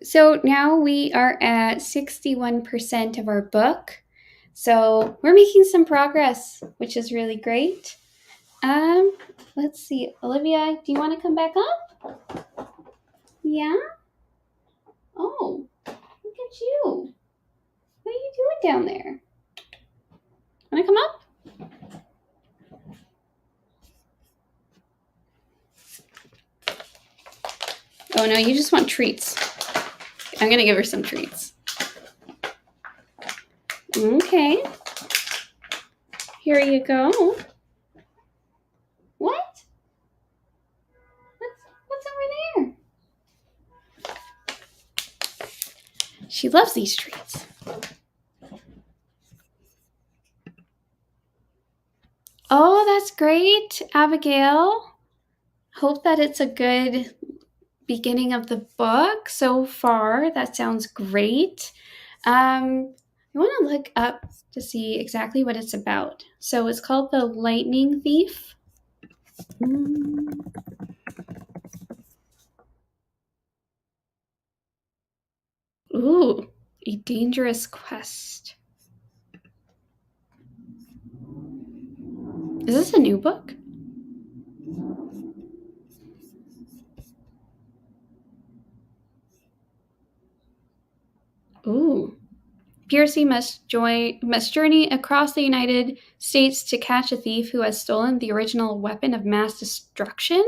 So now we are at 61% of our book. So we're making some progress, which is really great. Um, let's see. Olivia, do you want to come back up? Yeah? Oh, look at you. What are you doing down there? Want to come up? Oh no, you just want treats. I'm gonna give her some treats. Okay. Here you go. What? What's over there? She loves these treats. Oh, that's great, Abigail. Hope that it's a good beginning of the book so far. That sounds great. I want to look up to see exactly what it's about. So it's called The Lightning Thief. Ooh, a dangerous quest. Is this a new book? Ooh. Piercy must journey across the United States to catch a thief who has stolen the original weapon of mass destruction,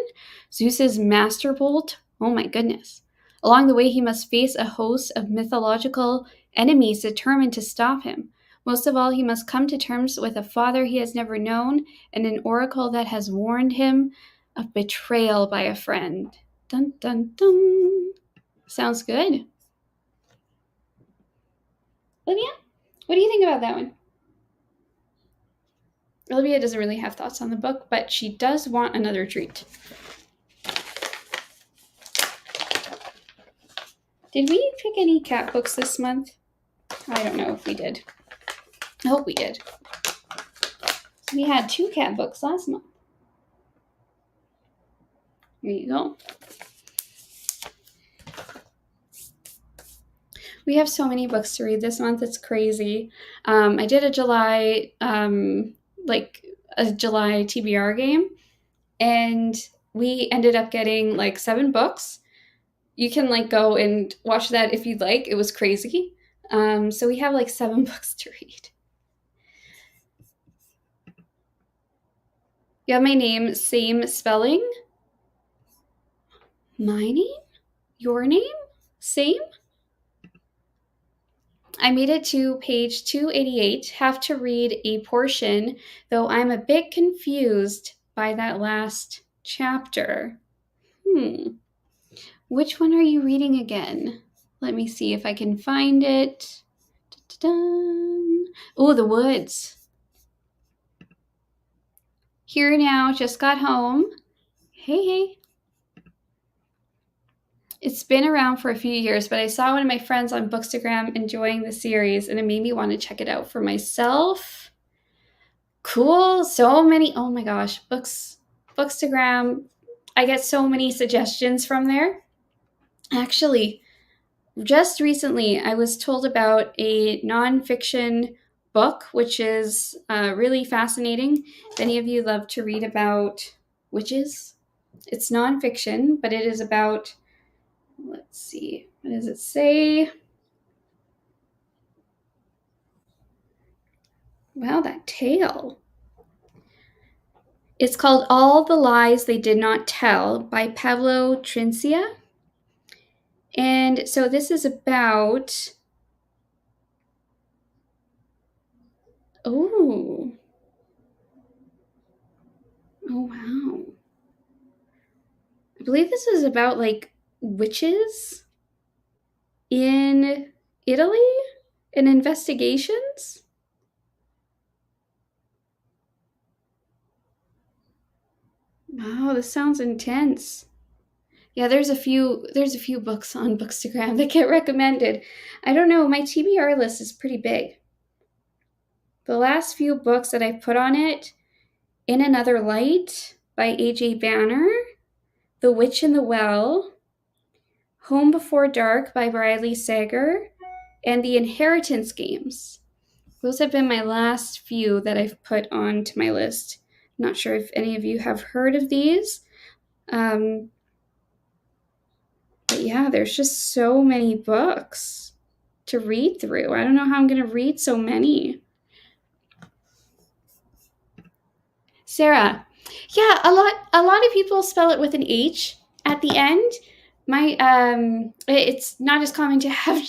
Zeus's master bolt. Oh my goodness. Along the way, he must face a host of mythological enemies determined to stop him. Most of all, he must come to terms with a father he has never known and an oracle that has warned him of betrayal by a friend. Dun dun dun. Sounds good. Olivia, what do you think about that one? Olivia doesn't really have thoughts on the book, but she does want another treat. Did we pick any cat books this month? I don't know if we did. I hope we did. We had 2 cat books last month. There you go. We have so many books to read this month. It's crazy. I did a July July TBR game, and we ended up getting like 7 books. You can like go and watch that if you'd like. It was crazy. So we have like 7 books to read. You have my name, same spelling. My name? Your name? Same? I made it to page 288. Have to read a portion, though I'm a bit confused by that last chapter. Which one are you reading again? Let me see if I can find it. Oh, The Woods. Here now, just got home. Hey. It's been around for a few years, but I saw one of my friends on Bookstagram enjoying the series, and it made me want to check it out for myself. Cool. So many. Oh my gosh. Bookstagram. I get so many suggestions from there. Actually, just recently, I was told about a nonfiction book, which is really fascinating. If any of you love to read about witches, it's nonfiction, but it is about, let's see, what does it say? Wow, that tail. It's called All the Lies They Did Not Tell by Pablo Trincia. And so this is about, oh wow. I believe this is about like witches in Italy and investigations. Wow, this sounds intense. Yeah, there's a few books on Bookstagram that get recommended. I don't know, my TBR list is pretty big. The last few books that I put on it, In Another Light by AJ Banner, The Witch in the Well, Home Before Dark by Briley Sager, and The Inheritance Games. Those have been my last few that I've put onto my list. Not sure if any of you have heard of these. But yeah, there's just so many books to read through. I don't know how I'm going to read so many. Sarah. Yeah, a lot of people spell it with an H at the end. It's not as common to have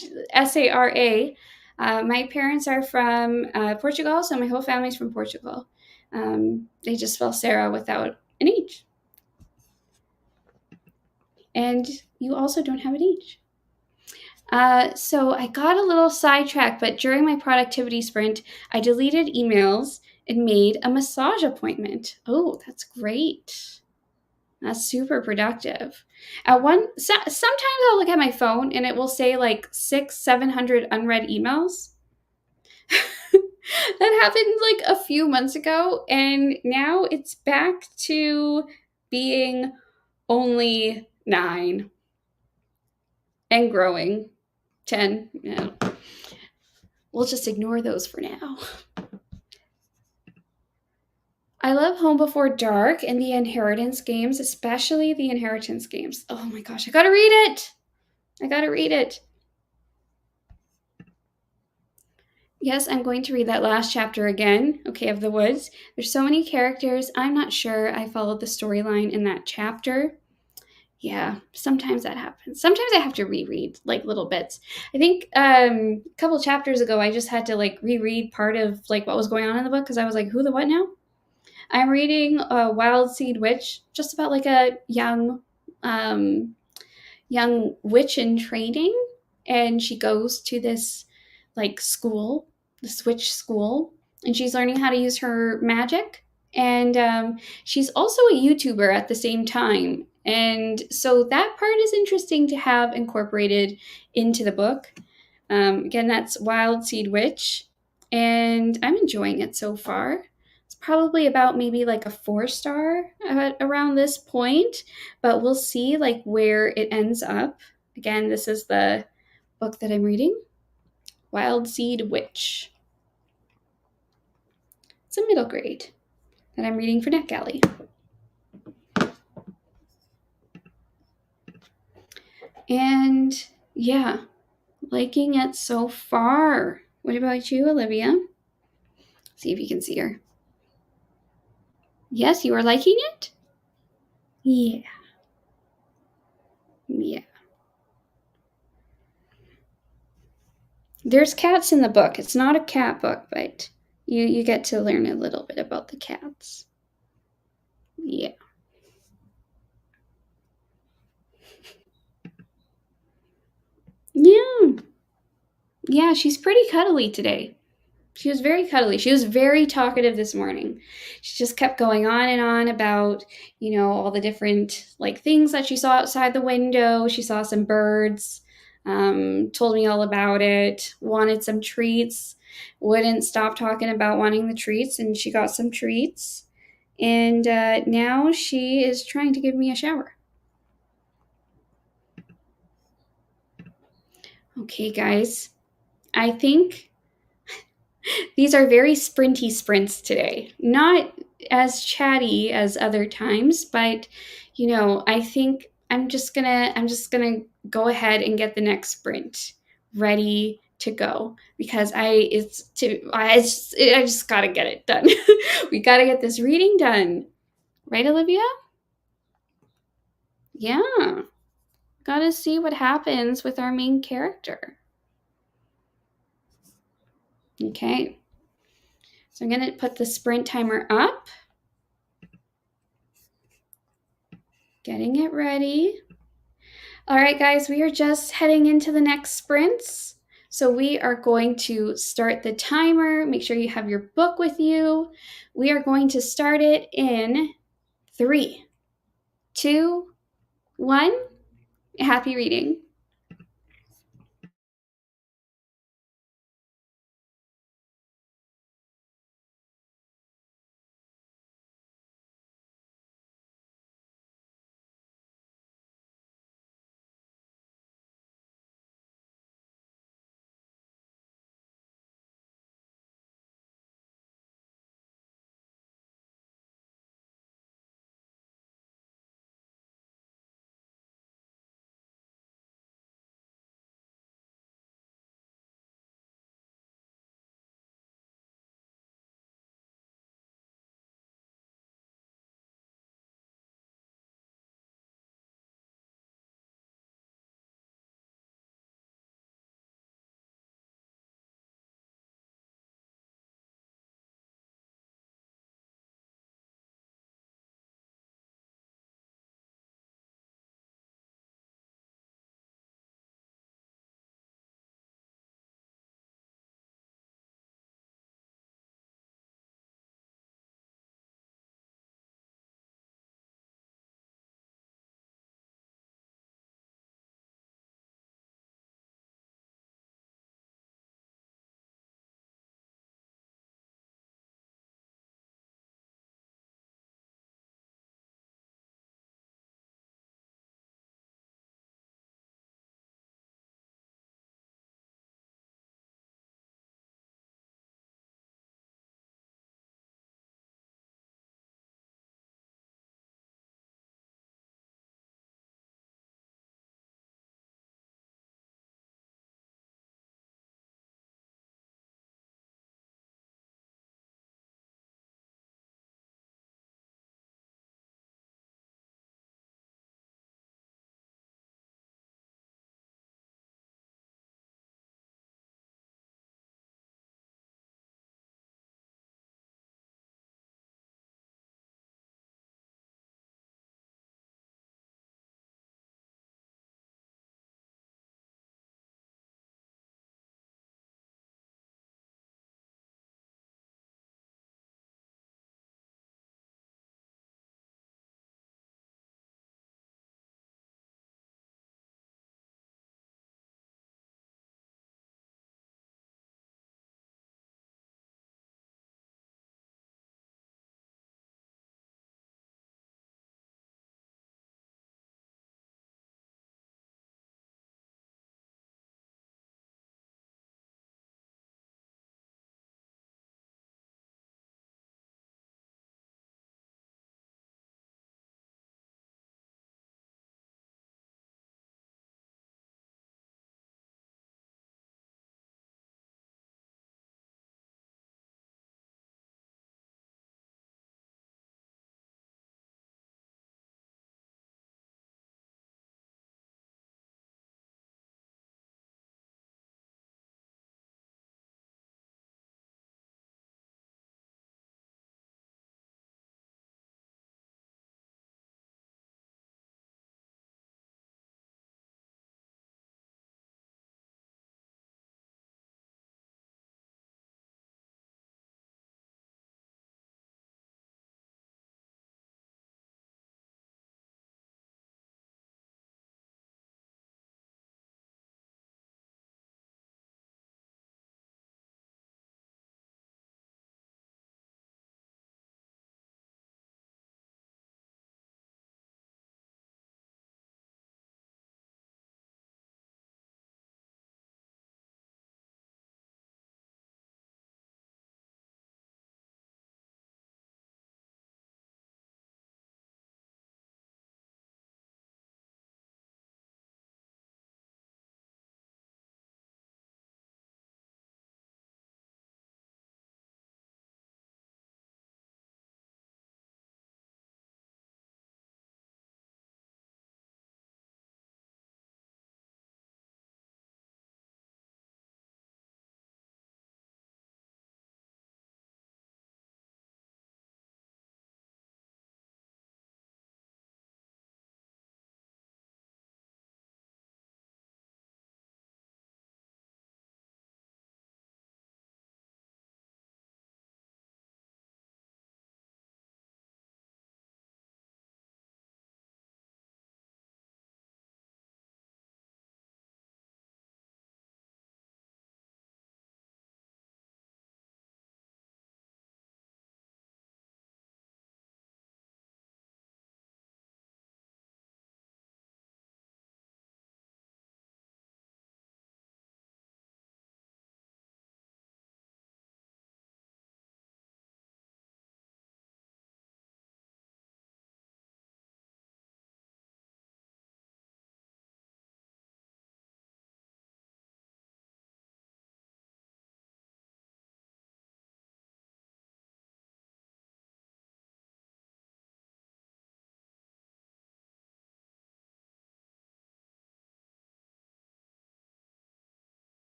Sara. My parents are from Portugal, so my whole family's from Portugal. They just spell Sarah without an H. And you also don't have an H. So I got a little sidetracked, but during my productivity sprint, I deleted emails and made a massage appointment. Oh, that's great. That's super productive. Sometimes I'll look at my phone and it will say like 700 unread emails. That happened like a few months ago, and now it's back to being only 9 and growing. 10. Yeah. We'll just ignore those for now. I love Home Before Dark and the Inheritance Games, especially the Inheritance Games. Oh my gosh, I gotta read it. I gotta read it. Yes, I'm going to read that last chapter again, okay, of the Woods. There's so many characters. I'm not sure I followed the storyline in that chapter. Yeah, sometimes that happens. Sometimes I have to reread like little bits. I think a couple chapters ago I just had to like reread part of like what was going on in the book because I was like, who the what now? I'm reading Wild Seed Witch, just about like a young witch in training, and she goes to this like school, this witch school, and she's learning how to use her magic. And she's also a YouTuber at the same time. And so that part is interesting to have incorporated into the book. Again, that's Wild Seed Witch, and I'm enjoying it so far. It's probably about maybe like a 4-star around this point, but we'll see like where it ends up. Again, this is the book that I'm reading, Wild Seed Witch. It's a middle grade that I'm reading for NetGalley. And yeah, liking it so far. What about you, Olivia? See if you can see her. Yes, you are liking it? Yeah. Yeah. There's cats in the book. It's not a cat book, but you get to learn a little bit about the cats. Yeah. Yeah. Yeah, she's pretty cuddly today. She was very cuddly. She was very talkative this morning. She just kept going on and on about, all the different like things that she saw outside the window. She saw some birds, told me all about it, wanted some treats, wouldn't stop talking about wanting the treats, and she got some treats. And now she is trying to give me a shower. Okay, guys. I think these are very sprinty sprints today. Not as chatty as other times, but I think I'm just gonna go ahead and get the next sprint ready to go because I just gotta get it done. We gotta get this reading done. Right, Olivia? Yeah. Gotta see what happens with our main character. Okay. So I'm gonna put the sprint timer up. Getting it ready. All right, guys, we are just heading into the next sprints. So we are going to start the timer. Make sure you have your book with you. We are going to start it in 3, 2, 1. Happy reading.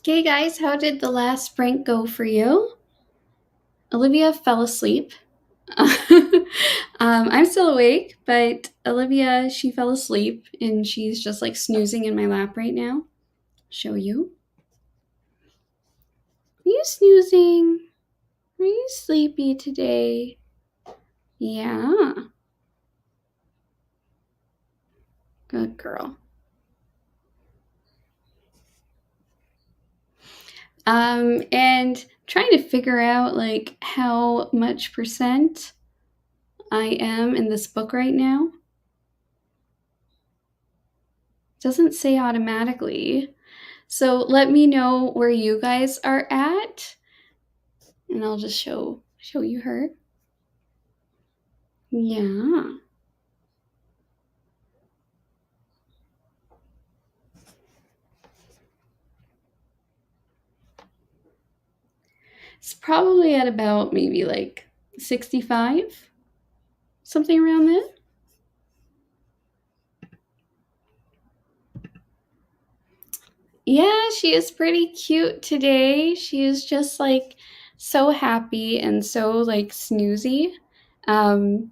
Okay, guys, how did the last prank go for you? Olivia fell asleep. I'm still awake, but Olivia, she fell asleep and she's just like snoozing in my lap right now. Show you. Are you snoozing? Are you sleepy today? Yeah. Good girl. And trying to figure out like how much percent I am in this book right now. Doesn't say automatically. So let me know where you guys are at, and I'll just show you her. Yeah. It's probably at about maybe like 65, something around there. Yeah, she is pretty cute today. She is just like so happy and so like snoozy. Um,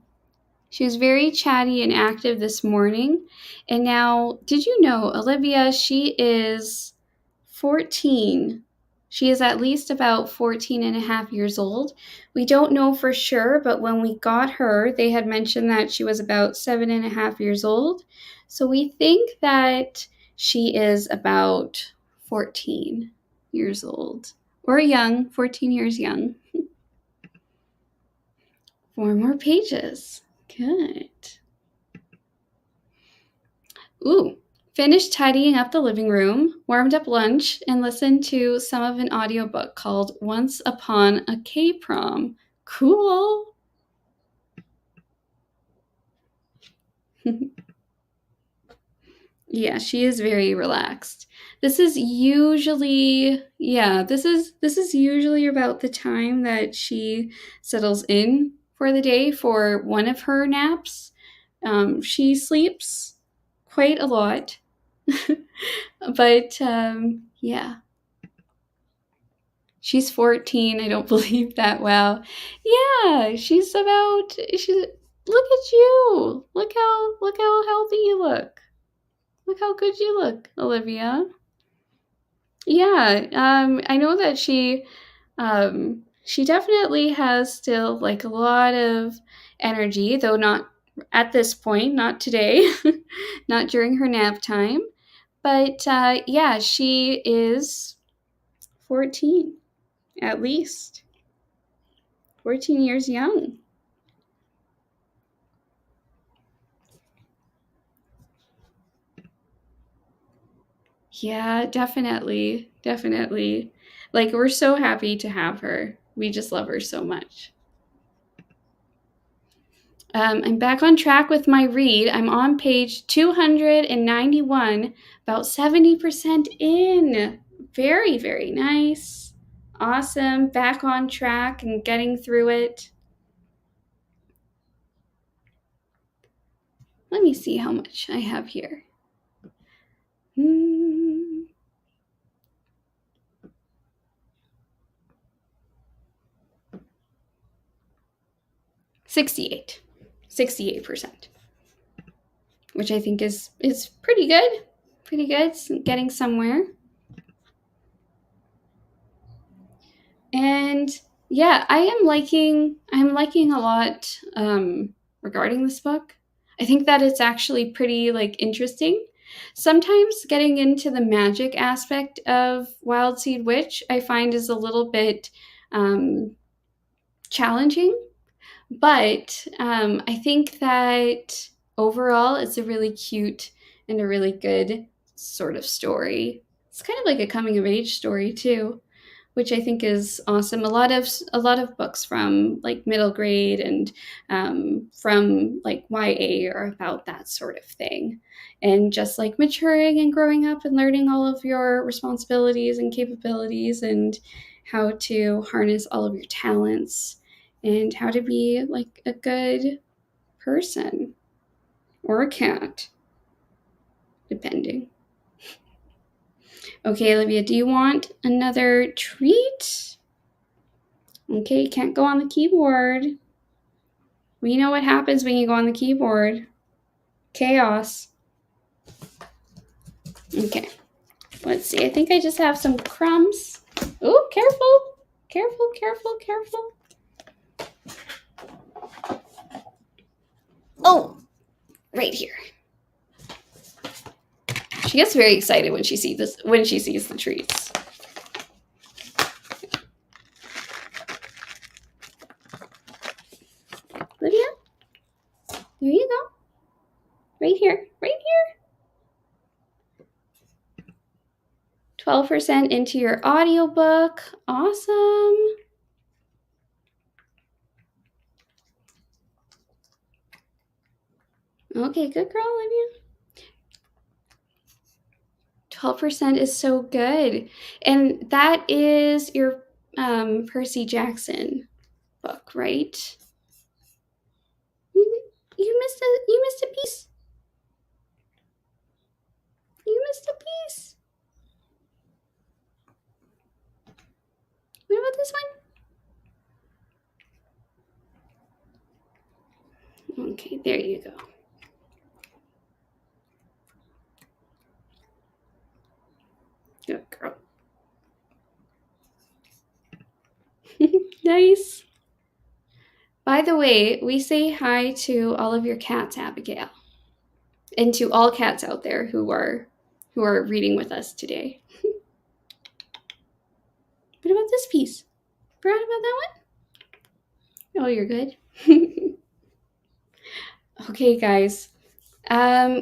She was very chatty and active this morning. And now, did you know, Olivia, she is 14. She is at least about 14 and a half years old. We don't know for sure, but when we got her, they had mentioned that she was about 7.5 years old. So we think that she is about 14 years old or young, 14 years young. 4 more pages. Good. Ooh, finished tidying up the living room, warmed up lunch, and listened to some of an audiobook called Once Upon a K-Prom. Cool. Yeah, she is very relaxed. This is usually about the time that she settles in for the day for one of her naps. She sleeps quite a lot, but yeah. She's 14. I don't believe that. Wow. Yeah, she's look at you. Look how healthy you look. Look how good you look, Olivia. Yeah, I know that she definitely has still like a lot of energy, though not at this point, not today, not during her nap time. But yeah, she is 14 at least. 14 years young. Yeah, definitely. Definitely. Like, we're so happy to have her. We just love her so much. I'm back on track with my read. I'm on page 291, about 70% in. Very, very nice. Awesome. Back on track and getting through it. Let me see how much I have here. 68. 68%. Which I think is pretty good. Pretty good. Getting somewhere. And yeah, I'm liking a lot regarding this book. I think that it's actually pretty like interesting. Sometimes getting into the magic aspect of Wild Seed Witch, I find is a little bit challenging, but I think that overall it's a really cute and a really good sort of story. It's kind of like a coming of age story too, which I think is awesome. A lot of books from like middle grade and from like YA are about that sort of thing, and just like maturing and growing up and learning all of your responsibilities and capabilities and how to harness all of your talents and how to be like a good person or a cat, depending. Okay, Olivia, do you want another treat? Okay, you can't go on the keyboard. We know what happens when you go on the keyboard. Chaos. Okay, let's see. I think I just have some crumbs. Oh, careful. Careful, careful, careful. Oh, right here. She gets very excited when she sees the treats. Olivia, there you go. Right here, right here. 12% into your audiobook. Awesome. Okay, good girl, Olivia. 12% is so good. And that is your Percy Jackson book, right? You missed a piece. You missed a piece. What about this one? Okay, there you go. Good girl. Nice. By the way, we say hi to all of your cats, Abigail, and to all cats out there who are reading with us today. What about this piece? Forgot about that one? Oh, you're good. Okay, guys.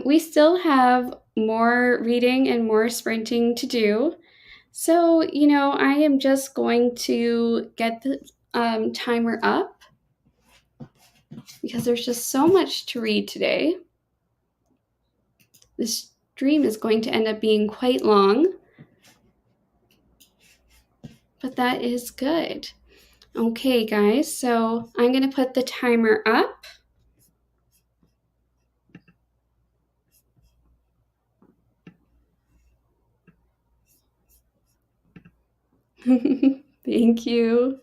We still have more reading and more sprinting to do. So, I am just going to get the timer up because there's just so much to read today. This stream is going to end up being quite long, but that is good. Okay, guys, so I'm going to put the timer up. Thank you.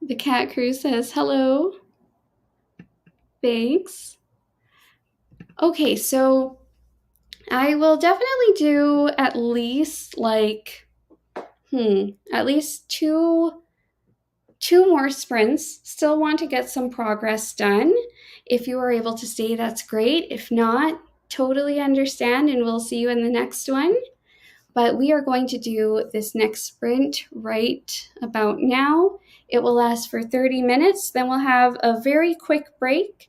The cat crew says hello. Thanks. Okay, so I will definitely do at least at least two more sprints. Still want to get some progress done. If you are able to stay, that's great. If not, totally understand, and we'll see you in the next one. But we are going to do this next sprint right about now. It will last for 30 minutes. Then we'll have a very quick break,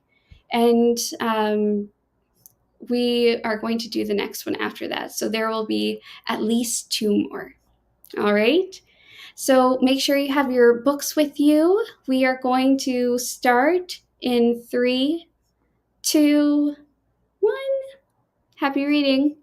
and we are going to do the next one after that. So there will be at least two more. All right. So make sure you have your books with you. We are going to start in 3, 2, 1. Happy reading.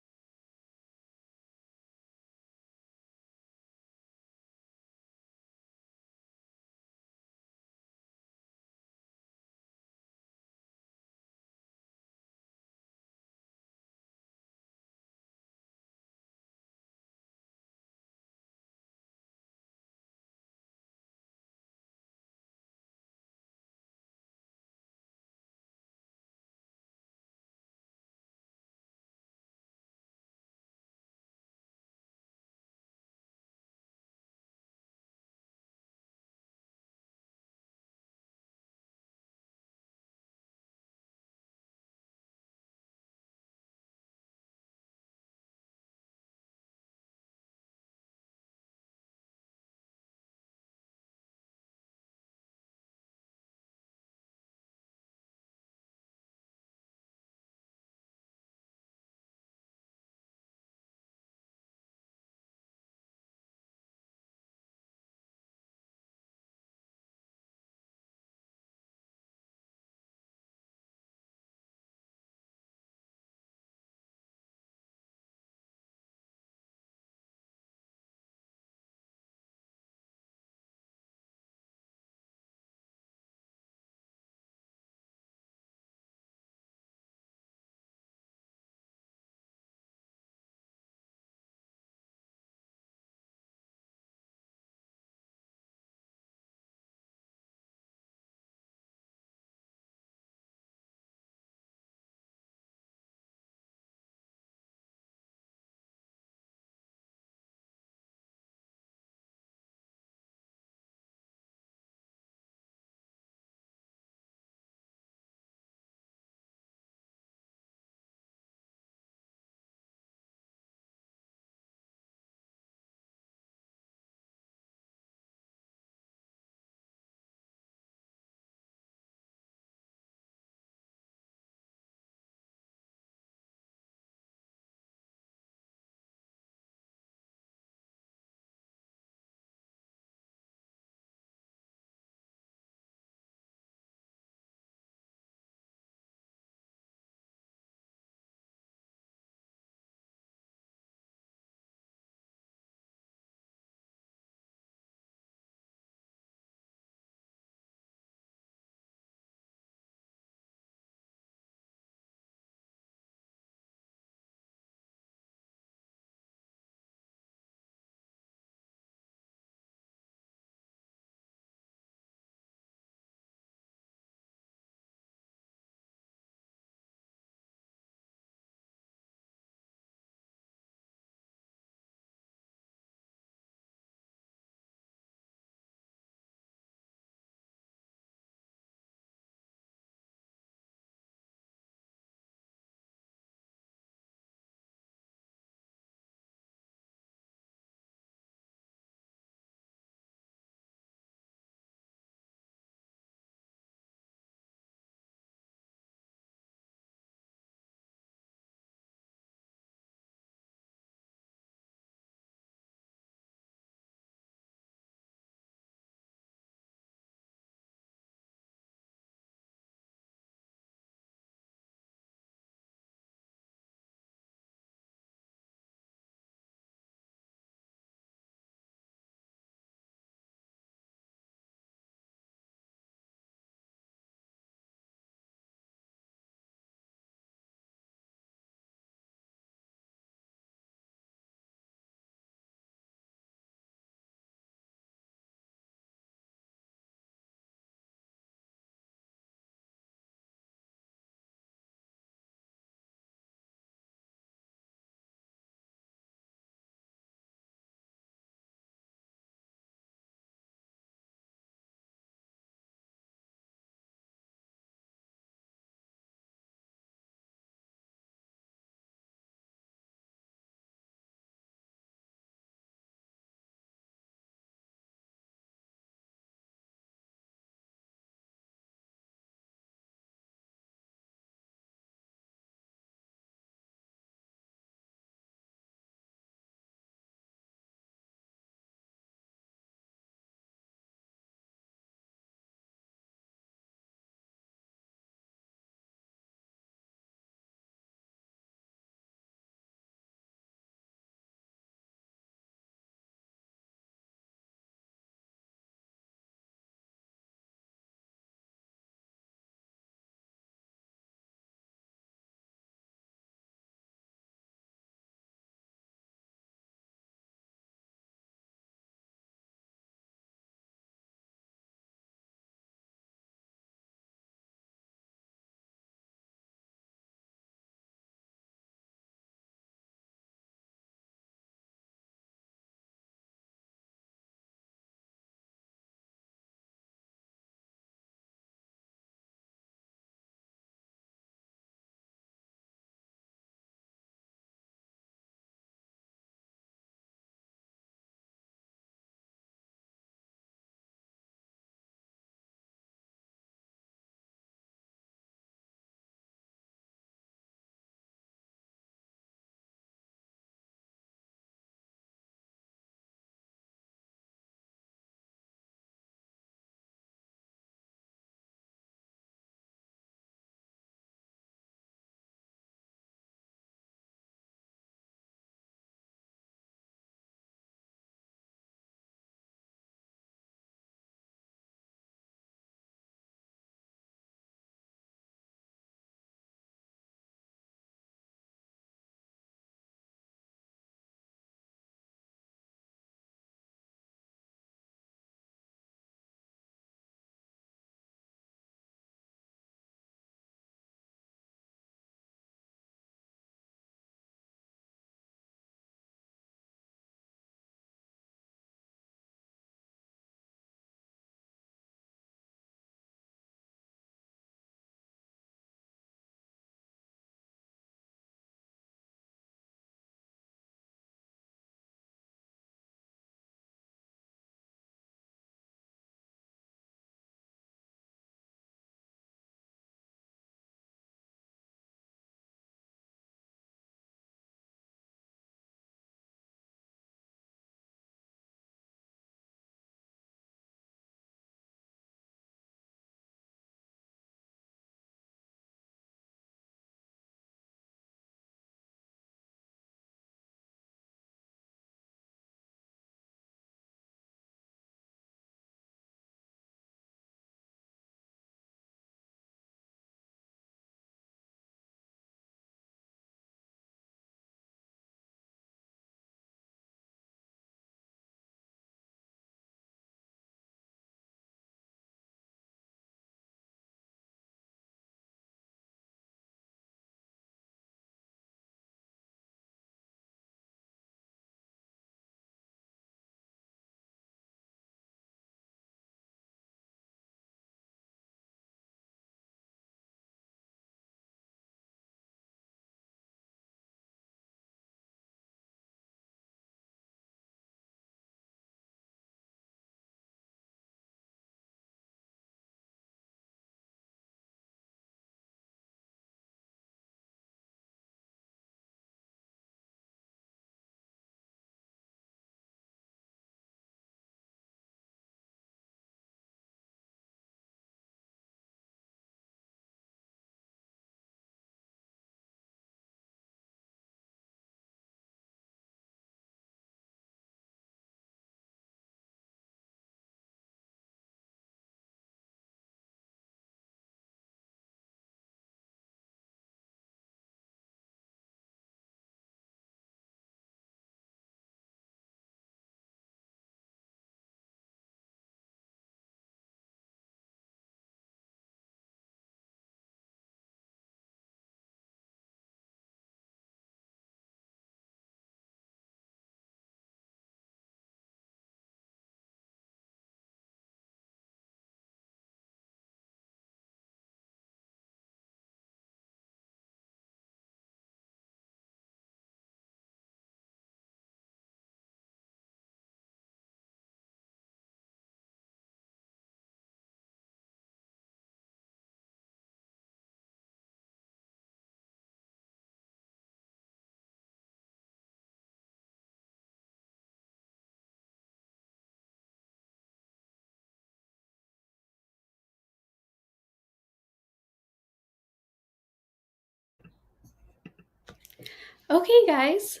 Okay, guys.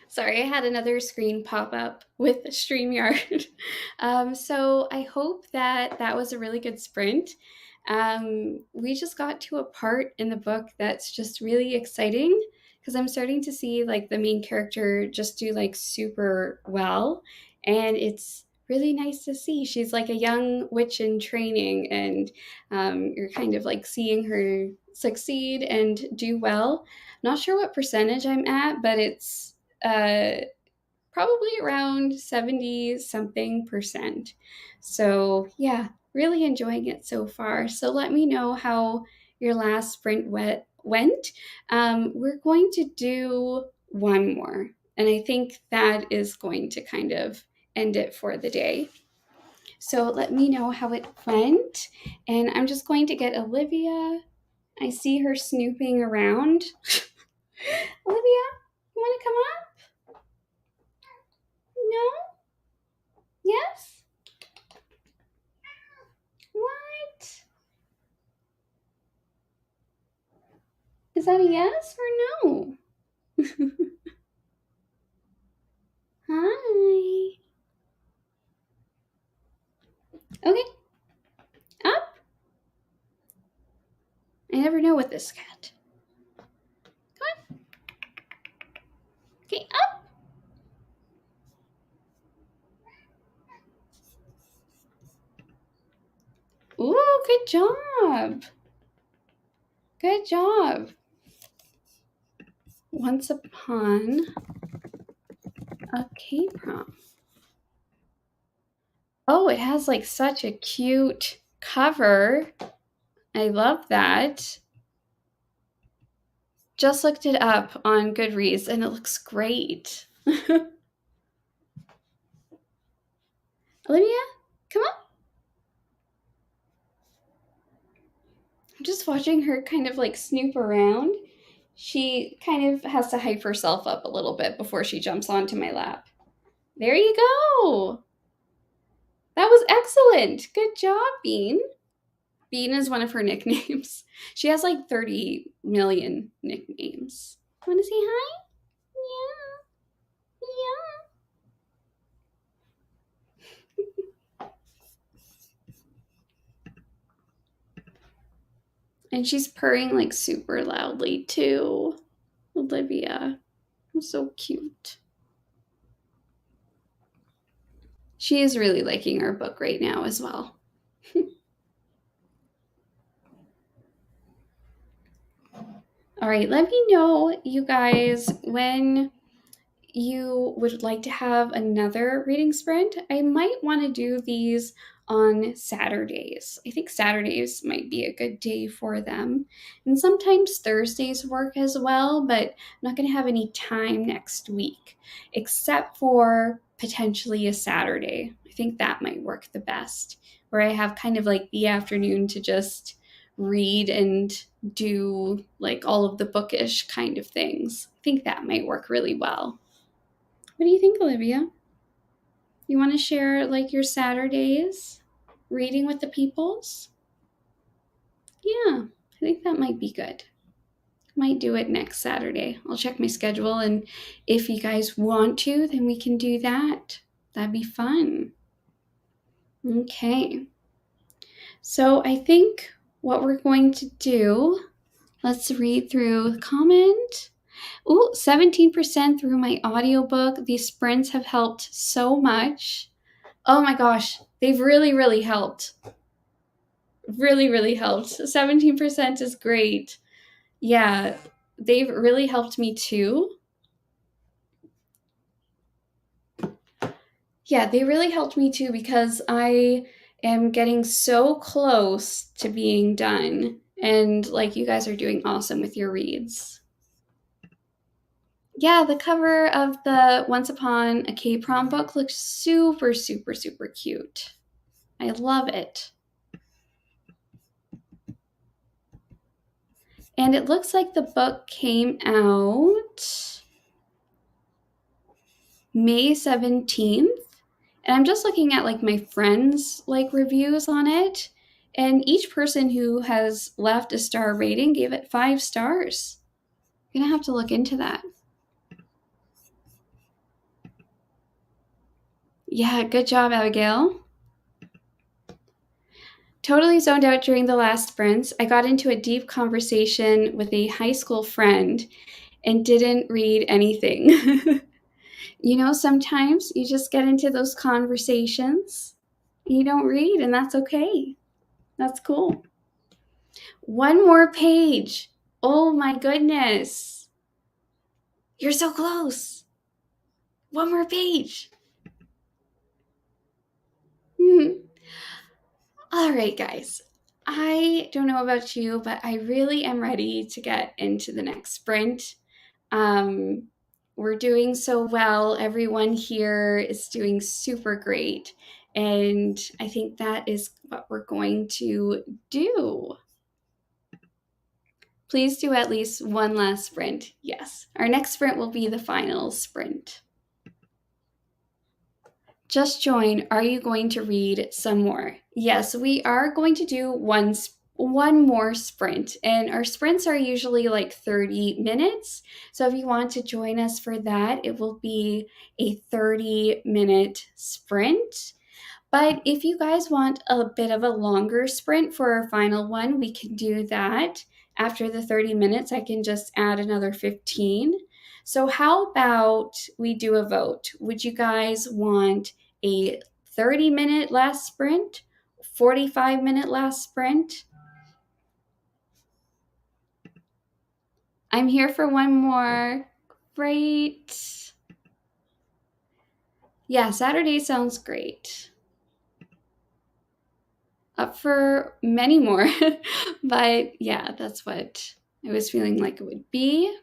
Sorry, I had another screen pop up with StreamYard. So I hope that that was a really good sprint. We just got to a part in the book that's just really exciting because I'm starting to see like the main character just do like super well. And it's really nice to see. She's like a young witch in training, and you're kind of like seeing her succeed and do well. Not sure what percentage I'm at, but it's probably around 70 something percent. So, yeah, really enjoying it so far. So, let me know how your last sprint went. We're going to do one more, and I think that is going to kind of end it for the day. So, let me know how it went. And I'm just going to get Olivia. I see her snooping around. Olivia, you want to come up? No? Yes? What? Is that a yes or no? Hi. Okay, up. I never know with this cat. Come on. Okay, up. Ooh, good job. Good job. Once upon a K-prom. Oh, it has like such a cute cover. I love that. Just looked it up on Goodreads and it looks great. Olivia, come on. I'm just watching her kind of like snoop around. She kind of has to hype herself up a little bit before she jumps onto my lap. There you go. That was excellent. Good job, Bean. Bean is one of her nicknames. She has like 30 million nicknames. Want to say hi? Yeah. Yeah. And she's purring like super loudly too. Olivia. So cute. She is really liking our book right now as well. All right, let me know, you guys, when you would like to have another reading sprint. I might want to do these on Saturdays. I think Saturdays might be a good day for them. And sometimes Thursdays work as well, but I'm not going to have any time next week, except for potentially a Saturday. I think that might work the best, where I have kind of like the afternoon to just read and do like all of the bookish kind of things. I think that might work really well. What do you think, Olivia? You want to share like your Saturdays reading with the peoples? Yeah, I think that might be good. Might do it next Saturday. I'll check my schedule, and if you guys want to, then we can do that. That'd be fun. Okay. So I think what we're going to do, let's read through the comment. Ooh, 17% through my audiobook. These sprints have helped so much. Oh my gosh, they've really, really helped. Really, really helped. 17% is great. Yeah, they've really helped me too. Yeah, they really helped me too because I am getting so close to being done. And like you guys are doing awesome with your reads. Yeah, the cover of the Once Upon a K-prom book looks super, super, super cute. I love it. And it looks like the book came out May 17th. And I'm just looking at like my friends' like reviews on it. And each person who has left a star rating gave it 5 stars. I'm gonna have to look into that. Yeah, good job, Abigail. Totally zoned out during the last sprints. I got into a deep conversation with a high school friend and didn't read anything. Sometimes you just get into those conversations, you don't read, and that's okay. That's cool. One more page. Oh my goodness. You're so close. One more page. All right, guys. I don't know about you, but I really am ready to get into the next sprint. We're doing so well. Everyone here is doing super great. And I think that is what we're going to do. Please do at least one last sprint. Yes, our next sprint will be the final sprint. Just join. Are you going to read some more? Yes, we are going to do one more sprint, and our sprints are usually like 30 minutes. So if you want to join us for that, it will be a 30-minute sprint. But if you guys want a bit of a longer sprint for our final one, we can do that. After the 30 minutes, I can just add another 15. So how about we do a vote? Would you guys want a 30-minute last sprint, 45-minute last sprint? I'm here for one more. Great. Yeah, Saturday sounds great. Up for many more, but yeah, that's what I was feeling like it would be.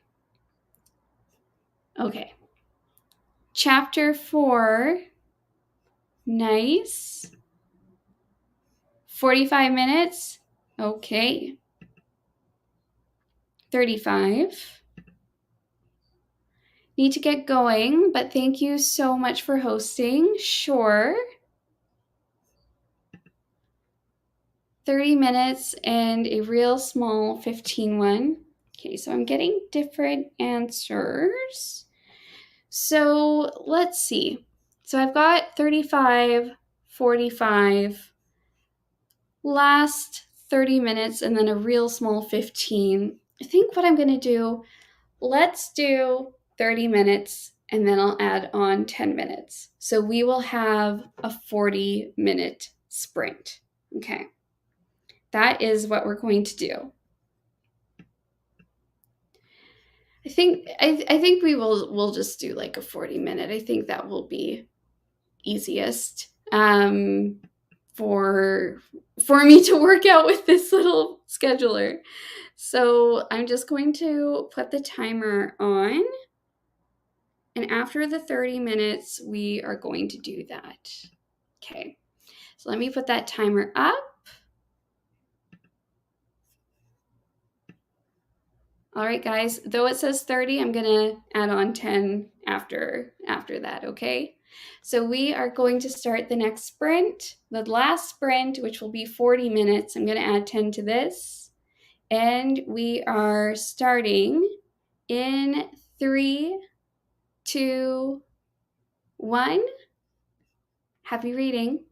Okay. Chapter 4. Nice. 45 minutes. Okay. 35. Need to get going, but thank you so much for hosting. Sure. 30 minutes and a real small 15 one. Okay, so I'm getting different answers. So let's see. So I've got 35, 45, last 30 minutes, and then a real small 15. I think what I'm going to do, let's do 30 minutes, and then I'll add on 10 minutes. So we will have a 40-minute sprint. Okay. That is what we're going to do. I think we'll just do like a 40-minute. I think that will be easiest for me to work out with this little scheduler. So I'm just going to put the timer on, and after the 30 minutes, we are going to do that. Okay, so let me put that timer up. All right, guys, though it says 30, I'm gonna add on 10 after that, okay? So we are going to start the next sprint, the last sprint, which will be 40 minutes. I'm gonna add 10 to this. And we are starting in 3, 2, 1. Happy reading.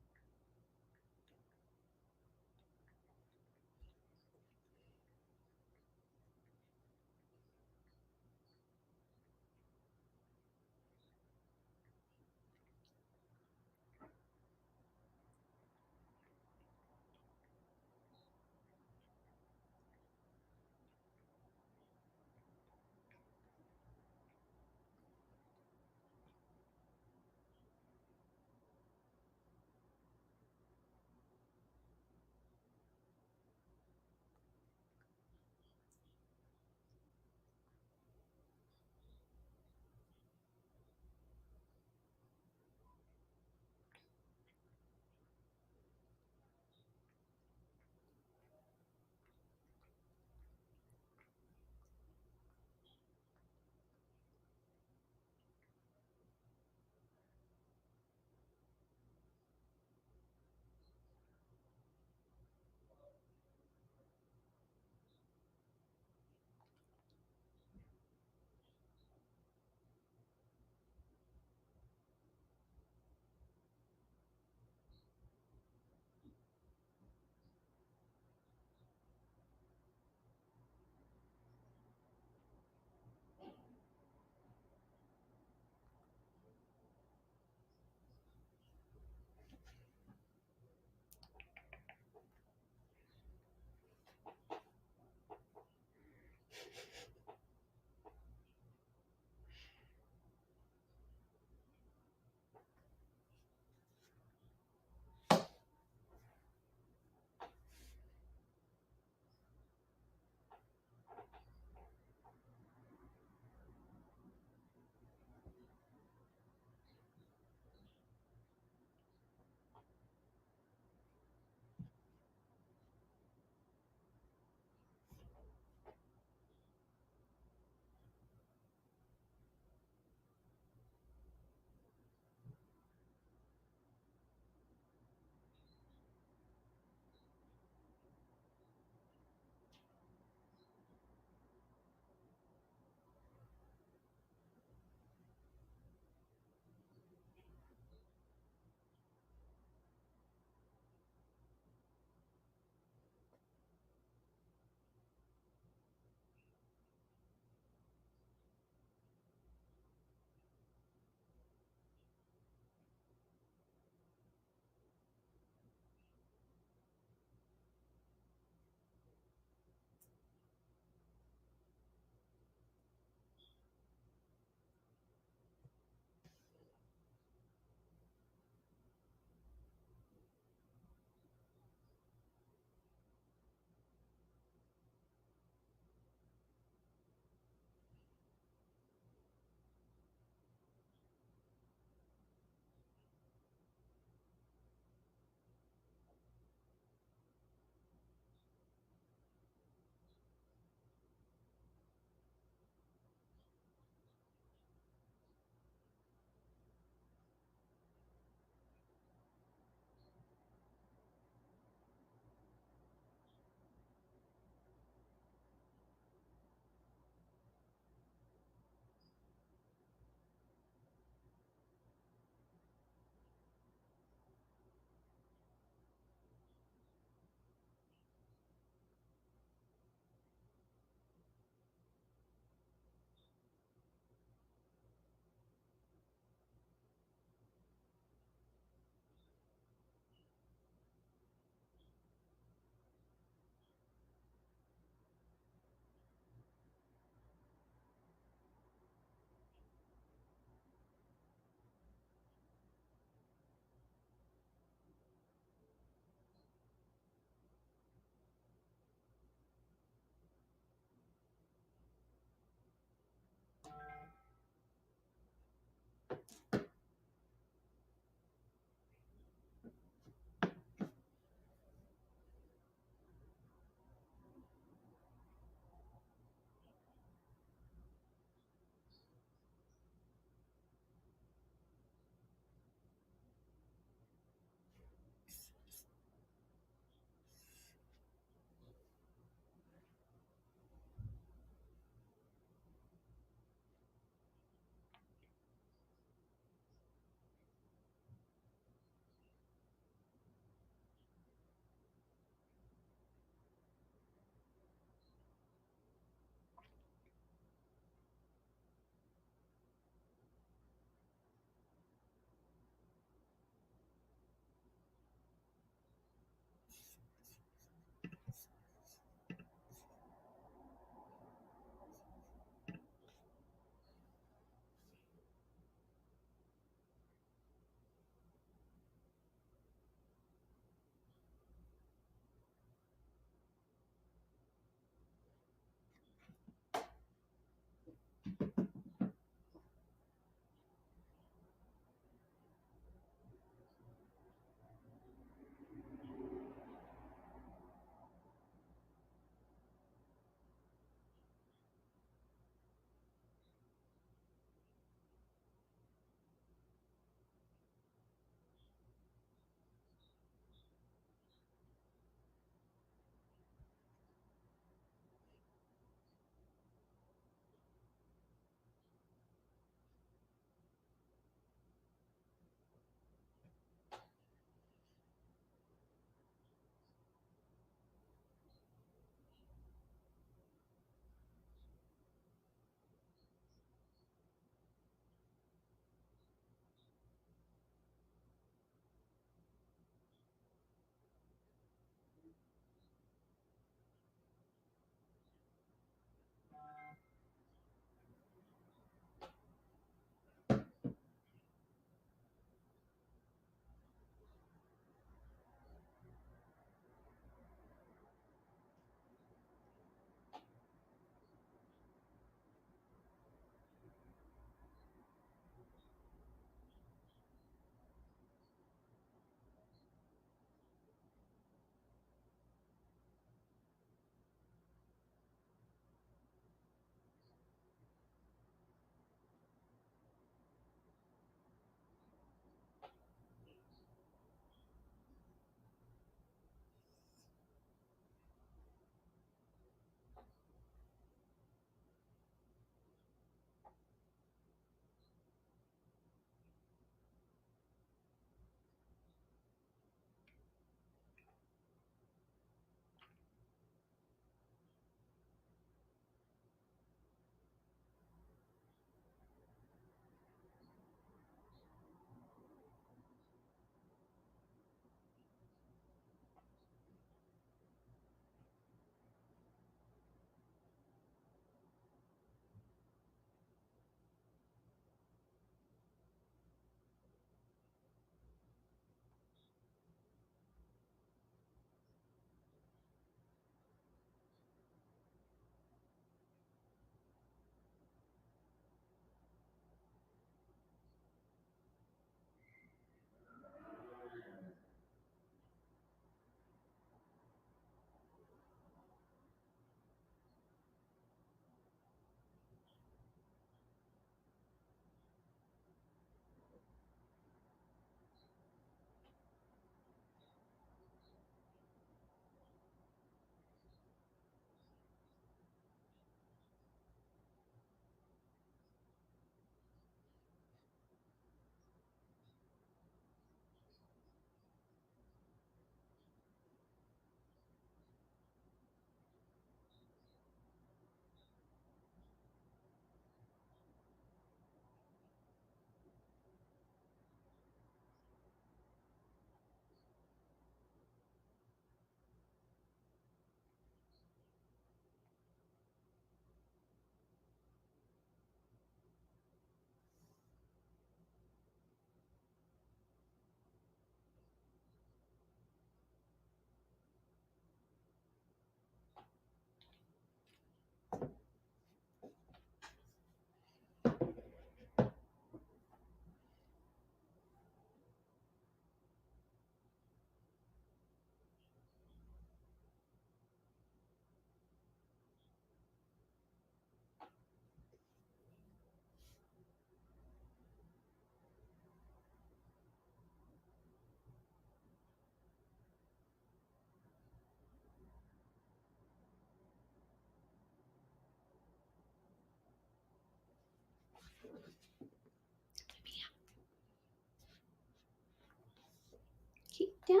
down?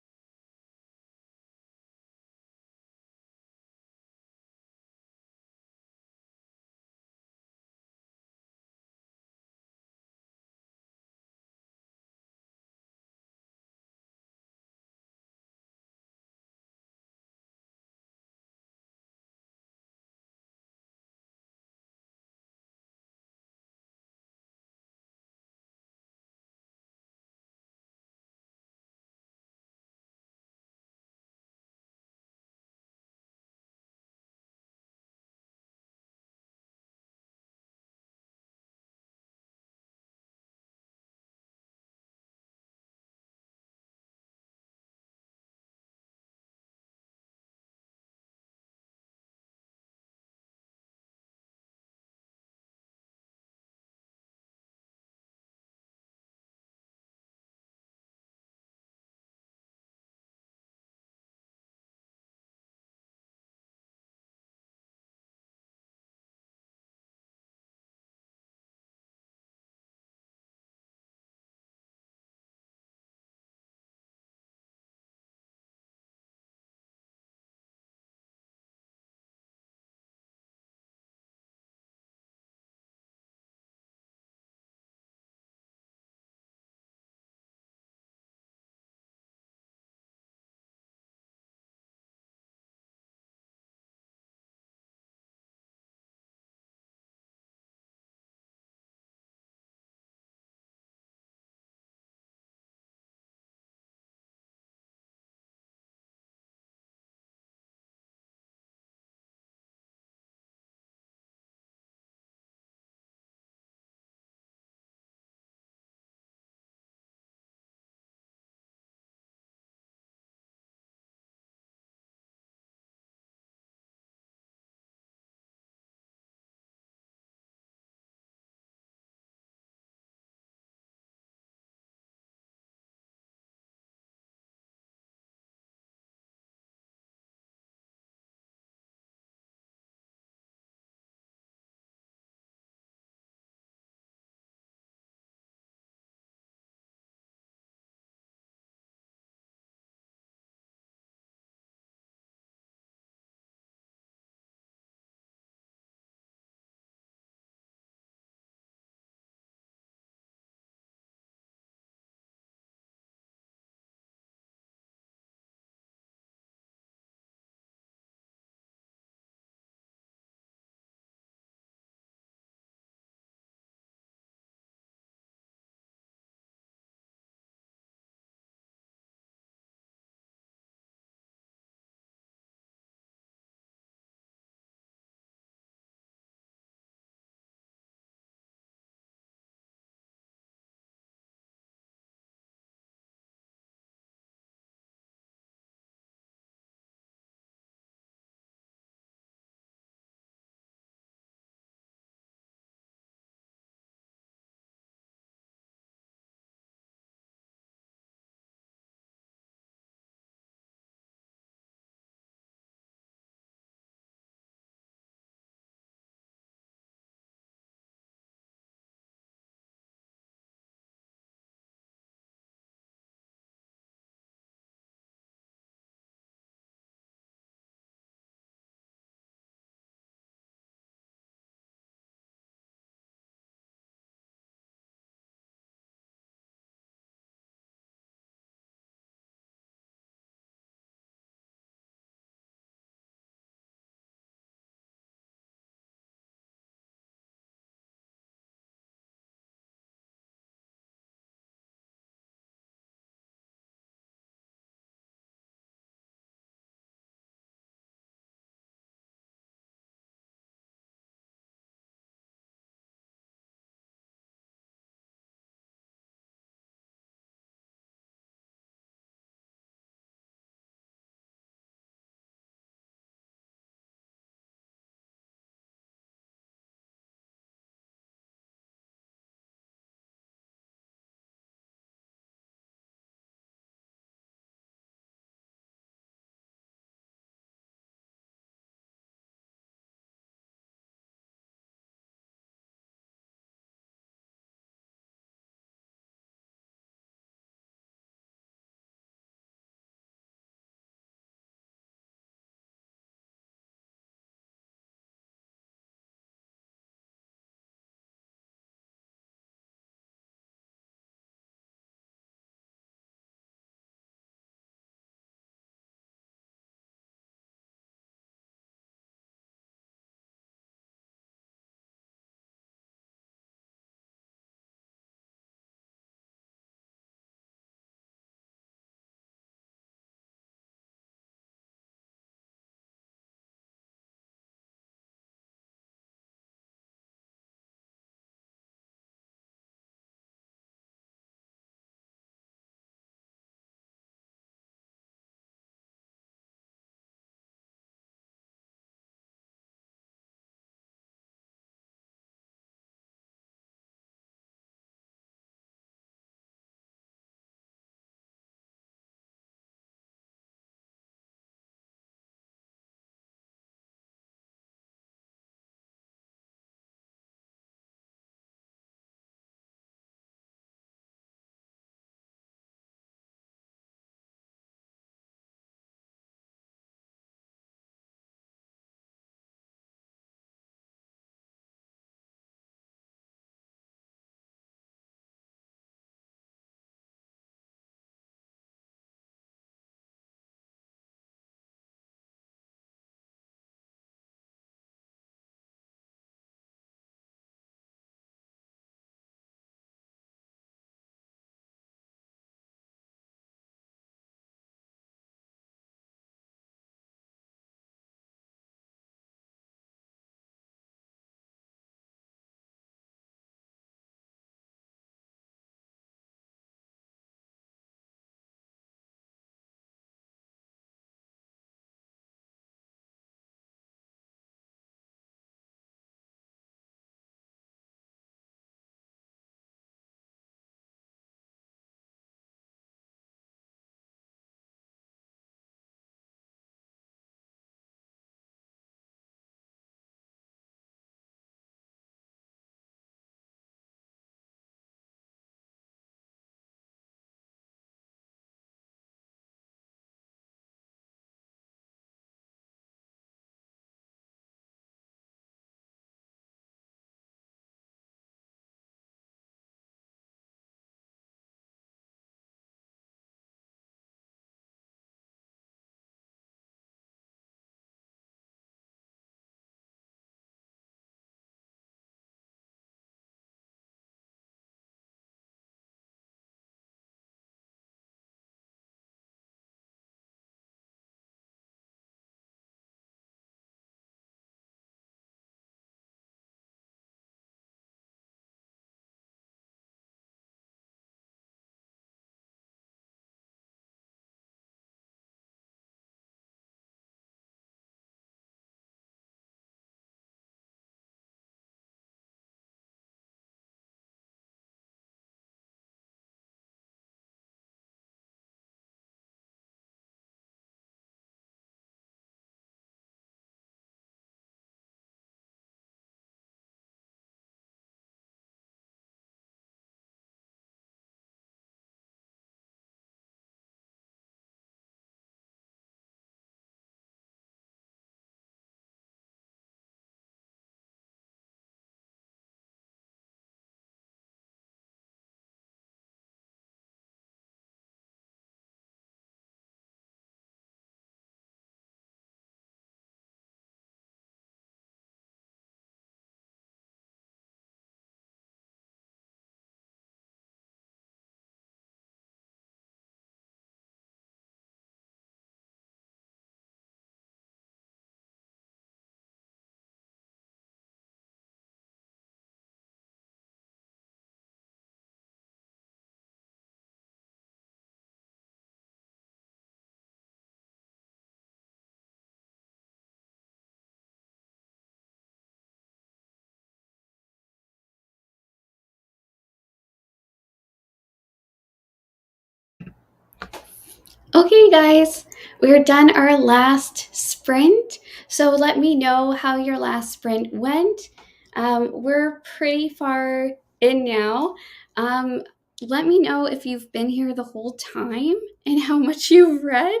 Okay, guys, we're done our last sprint. So let me know how your last sprint went. We're pretty far in now. Um, Let me know if you've been here the whole time and how much you've read.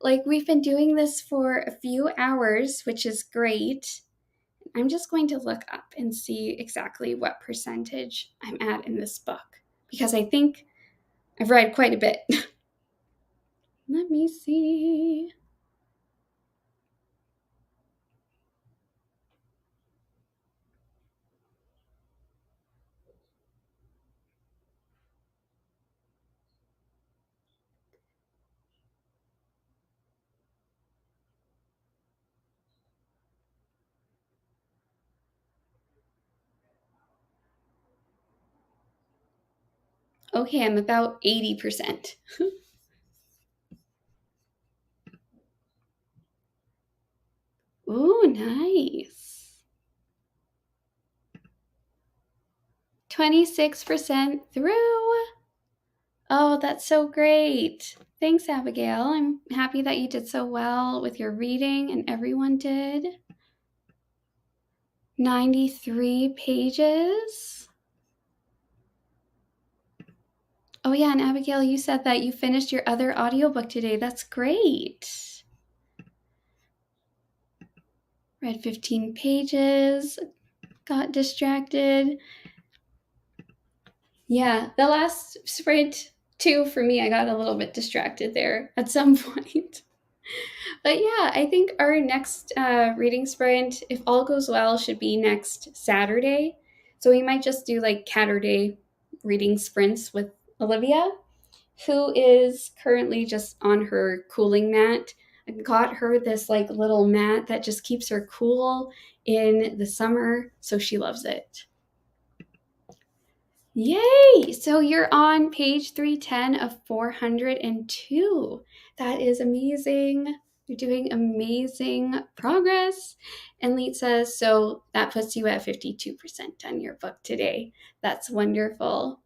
Like, we've been doing this for a few hours, which is great. I'm just going to look up and see exactly what percentage I'm at in this book because I think I've read quite a bit. Let me see. Okay, I'm about 80%. Ooh, nice. 26% through. Oh, that's so great. Thanks, Abigail. I'm happy that you did so well with your reading, and everyone did. 93 pages. Oh, yeah, and Abigail, you said that you finished your other audiobook today. That's great. Read 15 pages, got distracted. Yeah, the last sprint too for me, I got a little bit distracted there at some point. But yeah, I think our next reading sprint, if all goes well, should be next Saturday. So we might just do like Catterday reading sprints with Olivia, who is currently just on her cooling mat. I got her this like little mat that just keeps her cool in the summer, so she loves it. Yay! So you're on page 310 of 402. That is amazing. You're doing amazing progress. And Leet says, so that puts you at 52% on your book today. That's wonderful.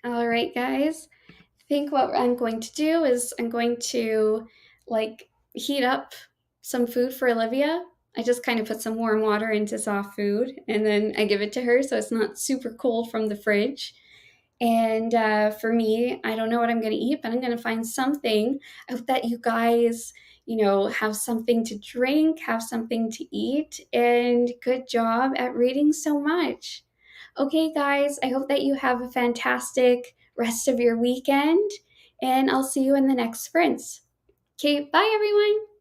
All right, guys. I think what I'm going to do is I'm going to like heat up some food for Olivia. I just kind of put some warm water into soft food and then I give it to her so it's not super cold from the fridge. And for me, I don't know what I'm going to eat, but I'm going to find something. I hope that you guys, have something to drink, have something to eat, and good job at reading so much. Okay, guys, I hope that you have a fantastic rest of your weekend, and I'll see you in the next sprints. Okay, bye, everyone.